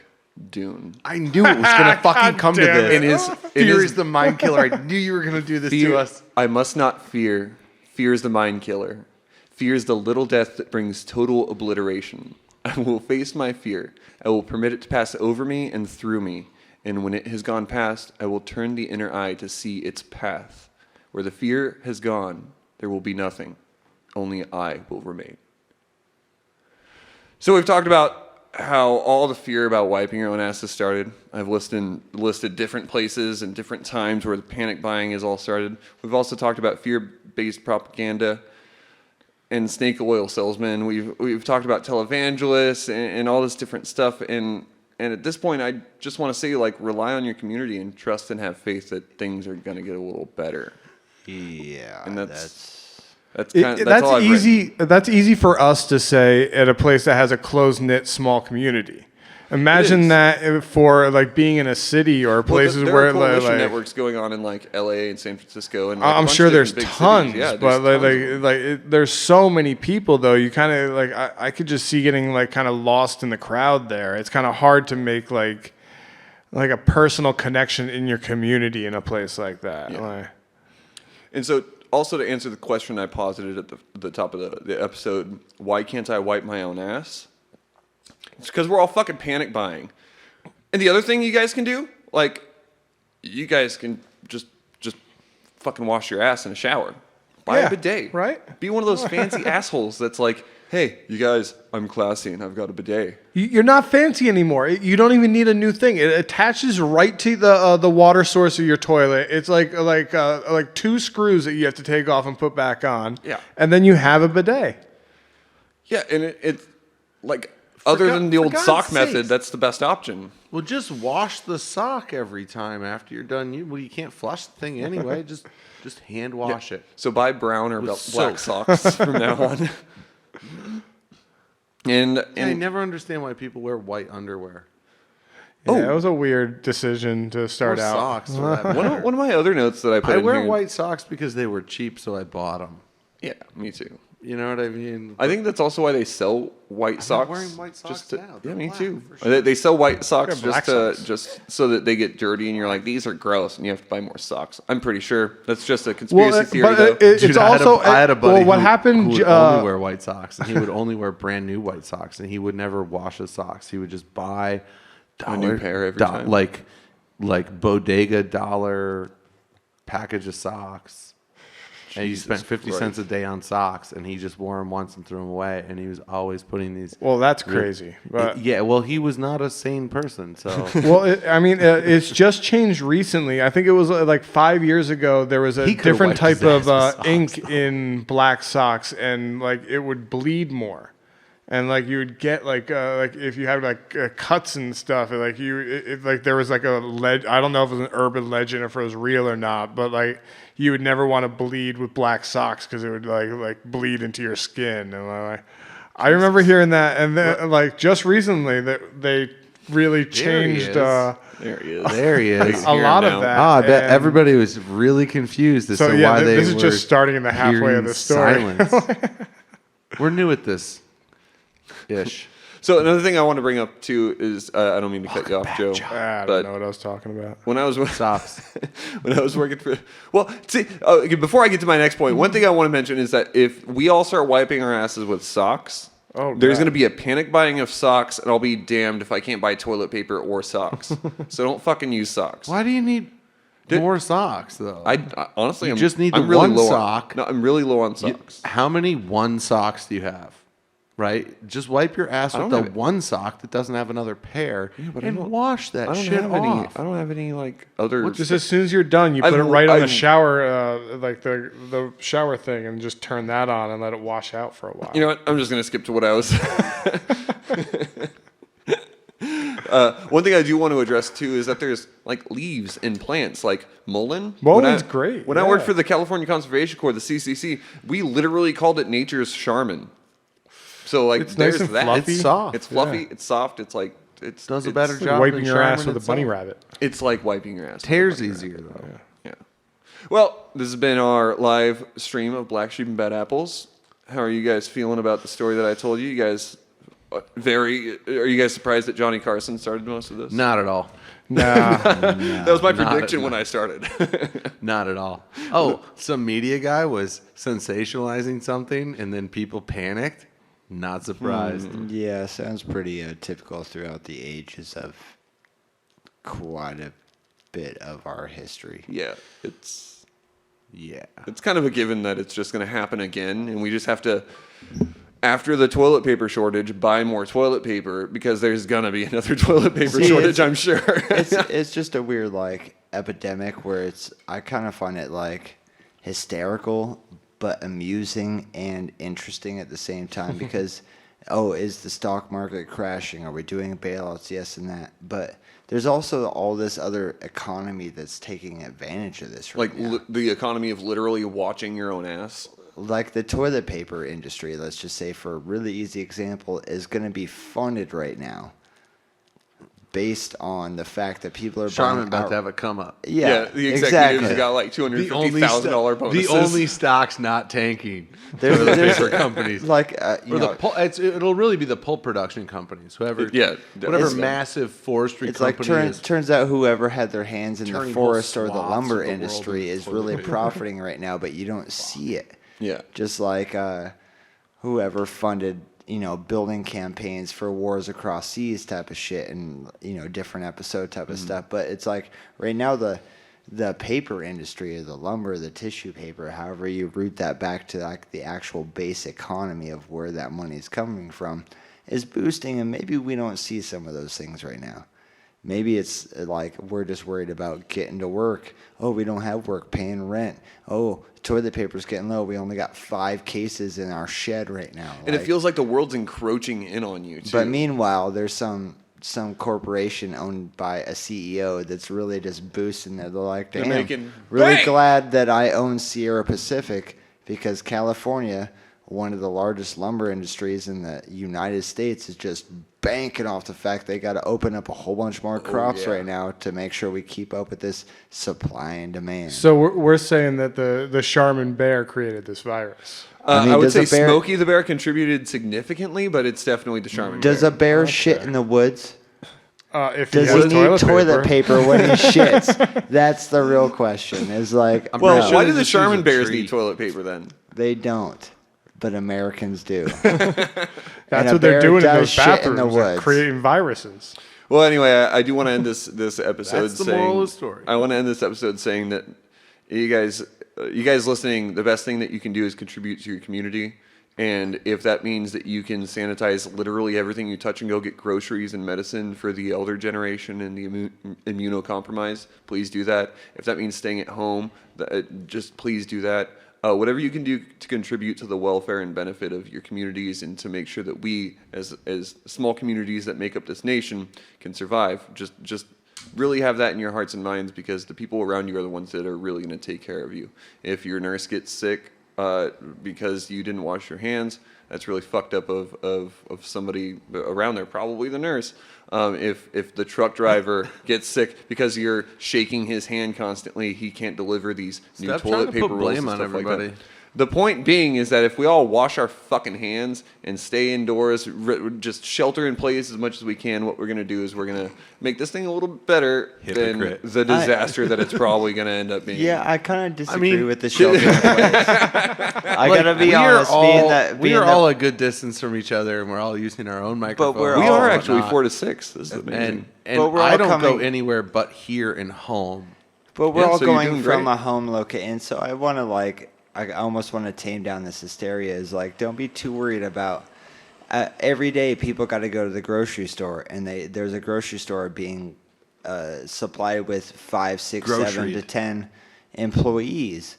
Speaker 1: Dune.
Speaker 2: I knew it was gonna fucking come to
Speaker 4: damn it.
Speaker 2: this. Fear is the mind killer. I knew you were gonna do this
Speaker 1: Fear,
Speaker 2: to us.
Speaker 1: I must not fear. Fear is the mind killer. Fear is the little death that brings total obliteration. I will face my fear. I will permit it to pass over me and through me. And when it has gone past, I will turn the inner eye to see its path. Where the fear has gone, there will be nothing. Only I will remain. So we've talked about how all the fear about wiping your own ass has started. I've listed different places and different times where the panic buying has all started. We've also talked about fear-based propaganda and snake oil salesmen. We've talked about televangelists and all this different stuff. And at this point, I just want to say, like, rely on your community and trust and have faith that things are going to get a little better.
Speaker 3: yeah,
Speaker 1: And
Speaker 3: that's
Speaker 1: That's kind of,
Speaker 4: That's
Speaker 1: all I've
Speaker 4: easy.
Speaker 1: written.
Speaker 4: That's easy for us to say at a place that has a close knit small community. Imagine that for like being in a city or places
Speaker 1: there
Speaker 4: where
Speaker 1: are coalition
Speaker 4: like
Speaker 1: networks going on in like LA and San Francisco, and like, a
Speaker 4: I'm
Speaker 1: bunch
Speaker 4: sure
Speaker 1: of
Speaker 4: there's
Speaker 1: different big
Speaker 4: tons,
Speaker 1: cities. Yeah,
Speaker 4: but
Speaker 1: there's tons of them.
Speaker 4: there's so many people though. You kind of like I could just see getting like kind of lost in the crowd there. It's kind of hard to make like a personal connection in your community in a place like that.
Speaker 1: Yeah.
Speaker 4: Like,
Speaker 1: And so, also to answer the question I posited at the top of the episode, why can't I wipe my own ass? It's because we're all fucking panic buying. And the other thing you guys can do, like, you guys can just fucking wash your ass in a shower. Buy
Speaker 4: Yeah,
Speaker 1: a bidet.
Speaker 4: right?
Speaker 1: Be one of those fancy assholes that's like, hey, you guys, I'm classy and I've got a bidet.
Speaker 4: You're not fancy anymore. You don't even need a new thing. It attaches right to the water source of your toilet. It's like 2 screws that you have to take off and put back on.
Speaker 1: Yeah.
Speaker 4: And then you have a bidet.
Speaker 1: Yeah, and it's like, other than the
Speaker 2: for
Speaker 1: old
Speaker 2: God's
Speaker 1: sock
Speaker 2: sakes.
Speaker 1: method, that's the best option.
Speaker 2: Well, just wash the sock every time after you're done. You can't flush the thing anyway. Just hand wash it.
Speaker 1: So buy brown or
Speaker 2: With
Speaker 1: black
Speaker 2: soap.
Speaker 1: socks from now on. And
Speaker 2: I never understand why people wear white underwear.
Speaker 4: Yeah, it was a weird decision to start
Speaker 2: Or
Speaker 4: out.
Speaker 2: socks. For that
Speaker 1: one
Speaker 2: matter.
Speaker 1: of my other notes that I put
Speaker 2: I
Speaker 1: in
Speaker 2: wear
Speaker 1: here,
Speaker 2: white socks because they were cheap, so I bought them.
Speaker 1: Yeah, me too.
Speaker 2: You know what I mean?
Speaker 1: I think that's also why they sell white socks.
Speaker 2: I'm wearing white socks
Speaker 1: just to,
Speaker 2: now.
Speaker 1: Yeah,
Speaker 2: They're
Speaker 1: me
Speaker 2: black,
Speaker 1: too.
Speaker 2: for sure.
Speaker 1: They sell white socks
Speaker 4: black
Speaker 1: just
Speaker 4: socks.
Speaker 1: just so that they get dirty, and you're like, these are gross, and you have to buy more socks. I'm pretty sure that's just a conspiracy theory, though.
Speaker 4: It's
Speaker 2: Dude,
Speaker 4: also
Speaker 2: I had a buddy
Speaker 4: what
Speaker 2: who,
Speaker 4: happened.
Speaker 2: who would only wear white socks, and he would only wear brand new white socks, and he would never wash his socks. He would just buy
Speaker 1: A new pair every time.
Speaker 2: like bodega dollar package of socks. And he spent 50
Speaker 1: Christ.
Speaker 2: cents a day on socks, and he just wore them once and threw them away. And he was always putting these.
Speaker 4: Well, that's crazy. But
Speaker 2: Yeah, well, he was not a sane person, so.
Speaker 4: well, it's just changed recently. I think it was like 5 years ago. There was a
Speaker 2: He could've
Speaker 4: different
Speaker 2: wiped his
Speaker 4: type of
Speaker 2: ass with socks,
Speaker 4: ink in black socks, and like it would bleed more. And like you would get like if you had like cuts and stuff, like like there was like a I don't know if it was an urban legend or if it was real or not, but like you would never want to bleed with black socks because it would like bleed into your skin. And I remember hearing that, and then like just recently that they really changed
Speaker 1: There he is.
Speaker 2: There he is.
Speaker 4: a lot
Speaker 1: now.
Speaker 4: of that.
Speaker 2: I bet
Speaker 4: and
Speaker 2: everybody was really confused as
Speaker 4: So
Speaker 2: to
Speaker 4: yeah,
Speaker 2: why they
Speaker 4: this is
Speaker 2: were
Speaker 4: just starting in the halfway of
Speaker 2: hearing
Speaker 4: the story.
Speaker 2: silence. We're new at this. Ish.
Speaker 1: So another thing I want to bring up too is I don't mean to cut you off, Joe,
Speaker 4: I
Speaker 1: but
Speaker 4: don't know what I was talking about.
Speaker 1: when I was
Speaker 2: Socks.
Speaker 1: when I was working for see before I get to my next point, one thing I want to mention is that if we all start wiping our asses with socks, there's
Speaker 4: God.
Speaker 1: going to be a panic buying of socks, and I'll be damned if I can't buy toilet paper or socks. So don't fucking use socks.
Speaker 2: Why do you need more socks, though?
Speaker 1: I honestly, I'm
Speaker 2: just need
Speaker 1: I'm
Speaker 2: the
Speaker 1: really
Speaker 2: one
Speaker 1: low
Speaker 2: sock.
Speaker 1: No, I'm really low on socks.
Speaker 2: How many one socks do you have? Right? Just wipe your ass with
Speaker 1: don't
Speaker 2: the
Speaker 1: have-
Speaker 2: one sock that doesn't have another pair
Speaker 1: but I
Speaker 2: and
Speaker 1: don't-
Speaker 2: wash that
Speaker 1: I don't
Speaker 2: shit
Speaker 1: have
Speaker 2: off.
Speaker 1: I don't have any like other.
Speaker 4: Just as soon as you're done, you put
Speaker 1: I've-
Speaker 4: it right on the
Speaker 1: I've-
Speaker 4: shower, like the shower thing, and just turn that on and let it wash out for a while.
Speaker 1: You know what? I'm just going to skip to what I was. One thing I do want to address too is that there's like leaves in plants, like mullein.
Speaker 4: Mullei's great,
Speaker 1: When I worked
Speaker 4: yeah.
Speaker 1: for the California Conservation Corps, the CCC, we literally called it nature's Charmin. So like,
Speaker 4: It's nice
Speaker 1: there's
Speaker 4: and
Speaker 1: that.
Speaker 4: fluffy.
Speaker 2: It's soft.
Speaker 1: It's fluffy. It's soft. It's like
Speaker 2: Does a
Speaker 1: it's-
Speaker 2: better
Speaker 4: It's like
Speaker 2: job
Speaker 4: wiping
Speaker 2: than
Speaker 4: your ass
Speaker 2: Charmin
Speaker 4: with a bunny
Speaker 2: itself.
Speaker 4: rabbit.
Speaker 1: It's like wiping your ass. with a
Speaker 2: Tears
Speaker 1: bunny
Speaker 2: easier,
Speaker 1: rabbit.
Speaker 2: though.
Speaker 1: Yeah. Well, this has been our live stream of Black Sheep and Bad Apples. How are you guys feeling about the story that I told you? You guys are you guys surprised that Johnny Carson started most of this?
Speaker 2: Not at all.
Speaker 4: Nah,
Speaker 1: That was my
Speaker 2: Not-
Speaker 1: prediction when I started.
Speaker 2: Not at all. Oh, some media guy was sensationalizing something and then people panicked. Not surprised.
Speaker 3: Yeah, sounds pretty typical throughout the ages of quite a bit of our history.
Speaker 1: Yeah, it's
Speaker 2: Yeah.
Speaker 1: kind of a given that it's just going to happen again, and we just have to, after the toilet paper shortage, buy more toilet paper because there's going to be another toilet paper
Speaker 3: See,
Speaker 1: shortage,
Speaker 3: it's-
Speaker 1: I'm sure.
Speaker 3: It's just a weird like epidemic where I kind of find it like hysterical but amusing and interesting at the same time because is the stock market crashing? Are we doing bailouts? Yes and that. But there's also all this other economy that's taking advantage of this right
Speaker 1: Like
Speaker 3: now.
Speaker 1: the economy of literally watching your own ass.
Speaker 3: Like the toilet paper industry, let's just say for a really easy example, is going to be funded right now based on the fact that people are
Speaker 2: Charmin
Speaker 3: buying
Speaker 2: about
Speaker 3: out-
Speaker 2: to have a come up.
Speaker 3: Yeah,
Speaker 1: the executives
Speaker 3: exactly.
Speaker 1: got like $250,000 bonuses.
Speaker 2: The only stocks not tanking
Speaker 3: There's-
Speaker 2: are the
Speaker 3: there's-
Speaker 2: paper companies.
Speaker 3: like you
Speaker 2: Or
Speaker 3: know,
Speaker 2: the it'll really be the pulp production companies. Whoever,
Speaker 1: Yeah,
Speaker 2: whatever
Speaker 1: it's-
Speaker 2: massive forestry
Speaker 3: it's like
Speaker 2: company is.
Speaker 3: turns out whoever had their hands in the
Speaker 2: turning whole
Speaker 3: forest or the
Speaker 2: swaths
Speaker 3: lumber
Speaker 2: of the world
Speaker 3: industry
Speaker 2: into
Speaker 3: is
Speaker 2: toilet
Speaker 3: really
Speaker 2: paper.
Speaker 3: profiting right now, but you don't see it.
Speaker 1: Yeah.
Speaker 3: Just like whoever funded building campaigns for wars across seas type of shit and different episode type of stuff. But it's like right now the paper industry or the lumber, the tissue paper, however you root that back to like the actual base economy of where that money is coming from, is boosting. And maybe we don't see some of those things right now. Maybe it's like we're just worried about getting to work. Oh, we don't have work, paying rent. Oh, toilet paper's getting low. We only got 5 cases in our shed right now.
Speaker 1: And it feels like the world's encroaching in on you, too.
Speaker 3: But meanwhile, there's some corporation owned by a CEO that's really just boosting it. They're like, damn,
Speaker 1: making
Speaker 3: really
Speaker 1: bank!"
Speaker 3: glad that I own Sierra Pacific because California, one of the largest lumber industries in the United States, is just banking off the fact they got to open up a whole bunch more crops right now to make sure we keep up with this supply and demand.
Speaker 4: So we're saying that the Charmin bear created this virus.
Speaker 3: I
Speaker 1: would
Speaker 3: does
Speaker 1: say
Speaker 3: a bear-
Speaker 1: Smokey the bear contributed significantly, but it's definitely the Charmin
Speaker 3: Does
Speaker 1: bear.
Speaker 3: a bear shit in the woods?
Speaker 4: If
Speaker 3: Does
Speaker 4: has
Speaker 3: he need toilet paper when he shits? That's the real question. Is like,
Speaker 1: Well,
Speaker 3: no,
Speaker 1: why do
Speaker 2: they
Speaker 1: the
Speaker 2: just use
Speaker 1: Charmin
Speaker 2: a
Speaker 1: bears
Speaker 2: tree.
Speaker 1: need toilet paper then?
Speaker 3: they don't, but Americans do.
Speaker 4: That's
Speaker 3: a
Speaker 4: what they're
Speaker 3: bear
Speaker 4: doing in
Speaker 3: does
Speaker 4: those
Speaker 3: shit in the
Speaker 4: bathrooms. They're
Speaker 3: woods.
Speaker 4: creating viruses.
Speaker 1: Well, anyway, I do want to end this episode
Speaker 2: That's the
Speaker 1: saying
Speaker 2: moral of the story.
Speaker 1: I want to end this episode saying that you guys listening, the best thing that you can do is contribute to your community. And if that means that you can sanitize literally everything you touch and go get groceries and medicine for the elder generation and the immunocompromised, please do that. If that means staying at home, just please do that. Whatever you can do to contribute to the welfare and benefit of your communities and to make sure that we, as small communities that make up this nation, can survive, just really have that in your hearts and minds, because the people around you are the ones that are really going to take care of you. If your nurse gets sick, because you didn't wash your hands, that's really fucked up of somebody around there, probably the nurse. If the truck driver gets sick because you're shaking his hand constantly, he can't deliver these new
Speaker 2: Stop
Speaker 1: toilet
Speaker 2: trying to
Speaker 1: paper
Speaker 2: put
Speaker 1: rolls
Speaker 2: blame
Speaker 1: and
Speaker 2: on
Speaker 1: stuff like
Speaker 2: everybody.
Speaker 1: that. The point being is that if we all wash our fucking hands and stay indoors, just shelter in place as much as we can, what we're going to do is we're going to make this thing a little better
Speaker 2: Hypocrite.
Speaker 1: than the disaster that it's probably going to end up being.
Speaker 3: Yeah, I kind of disagree
Speaker 2: mean,
Speaker 3: with the shelter in place. I gotta be honest.
Speaker 2: We are all a good distance from each other, and we're all using our own microphones.
Speaker 3: we're
Speaker 1: We
Speaker 3: all
Speaker 1: are actually
Speaker 2: whatnot.
Speaker 1: 4 to 6. This is amazing.
Speaker 2: And
Speaker 3: But we're
Speaker 2: I
Speaker 3: all
Speaker 2: don't go
Speaker 3: coming-
Speaker 2: anywhere but here and home.
Speaker 3: But we're
Speaker 1: Yeah,
Speaker 3: all
Speaker 1: so you're
Speaker 3: going
Speaker 1: doing
Speaker 3: from
Speaker 1: great.
Speaker 3: a home location, so I want to I almost want to tame down this hysteria. Is like, don't be too worried about. Every day, people got to go to the grocery store, and there's a grocery store being supplied with 5, 6, 7 to 10 employees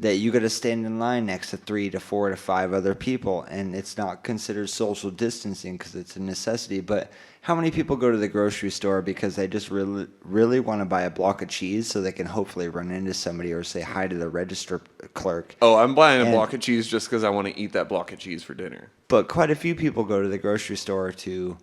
Speaker 3: that you got to stand in line next to 3 to 4 to 5 other people, and it's not considered social distancing because it's a necessity. But how many people go to the grocery store because they just really want to buy a block of cheese so they can hopefully run into somebody or say hi to the register clerk?
Speaker 1: Oh, I'm buying a
Speaker 3: And-
Speaker 1: block of cheese just because I want to eat that block of cheese for dinner.
Speaker 3: But quite a few people go to the grocery store to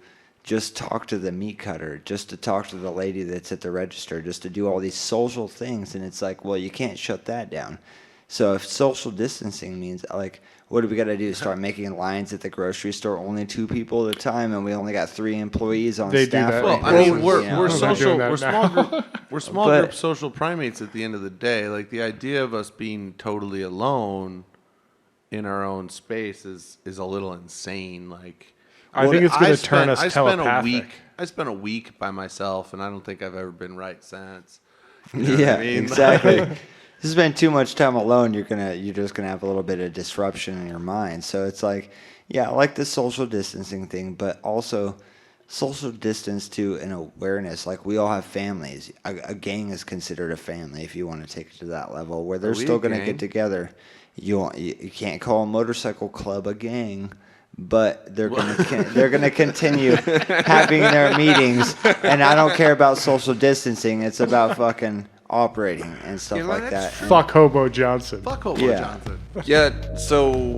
Speaker 3: just talk to the meat cutter, just to talk to the lady that's at the register, just to do all these social things. And it's like, well, you can't shut that down. So if social distancing means, like, what do we got to do? Start making lines at the grocery store, only 2 people at a time, and we only got 3 employees on
Speaker 4: They do
Speaker 3: staff.
Speaker 4: that.
Speaker 3: right
Speaker 2: Well,
Speaker 3: now,
Speaker 2: I mean, we're
Speaker 3: you know?
Speaker 2: we're
Speaker 4: I'm not
Speaker 2: social,
Speaker 4: doing that
Speaker 2: we're
Speaker 4: now.
Speaker 2: small group, we're small
Speaker 3: But-
Speaker 2: group social primates at the end of the day. Like the idea of us being totally alone in our own space is a little insane. Like,
Speaker 4: I think it's going to turn us
Speaker 2: I spent
Speaker 4: telepathic.
Speaker 2: I spent a week by myself, and I don't think I've ever been right since. You know what
Speaker 3: Yeah,
Speaker 2: I mean?
Speaker 3: exactly. If you spend too much time alone, you're just gonna have a little bit of disruption in your mind. So it's like, yeah, I like the social distancing thing, but also social distance to an awareness. Like, we all have families. A gang is considered a family if you want to take it to that level, where they're
Speaker 2: we
Speaker 3: still
Speaker 2: a
Speaker 3: gonna
Speaker 2: gang?
Speaker 3: get together. You can't call a motorcycle club a gang. But they're gonna continue having their meetings, and I don't care about social distancing. It's about fucking operating and stuff
Speaker 2: You know,
Speaker 3: like
Speaker 2: that's
Speaker 3: that. And-
Speaker 4: Fuck Hobo Johnson.
Speaker 2: Fuck Hobo
Speaker 3: Yeah.
Speaker 2: Johnson.
Speaker 1: Yeah, so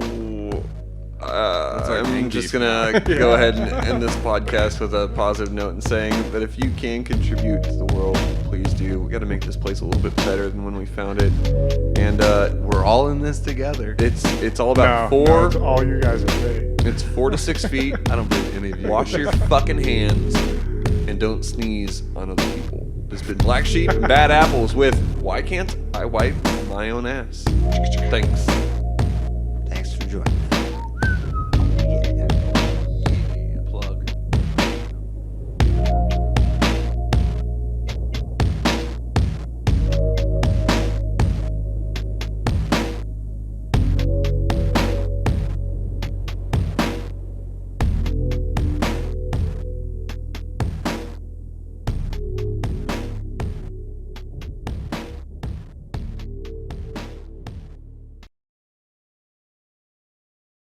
Speaker 2: our
Speaker 1: I'm
Speaker 2: gang
Speaker 1: just
Speaker 2: beef.
Speaker 1: gonna go ahead and end this podcast with a positive note and saying that if you can contribute to the world, please do. We got to make this place a little bit better than when we found it, and
Speaker 2: We're all in this together.
Speaker 1: it's all about
Speaker 4: No, it's all you guys are me.
Speaker 1: It's 4 to 6 feet.
Speaker 2: I don't believe any of you.
Speaker 1: Wash your fucking hands and don't sneeze on other people. This has been Black Sheep and Bad Apples with Why Can't I Wipe My Own Ass? Thanks.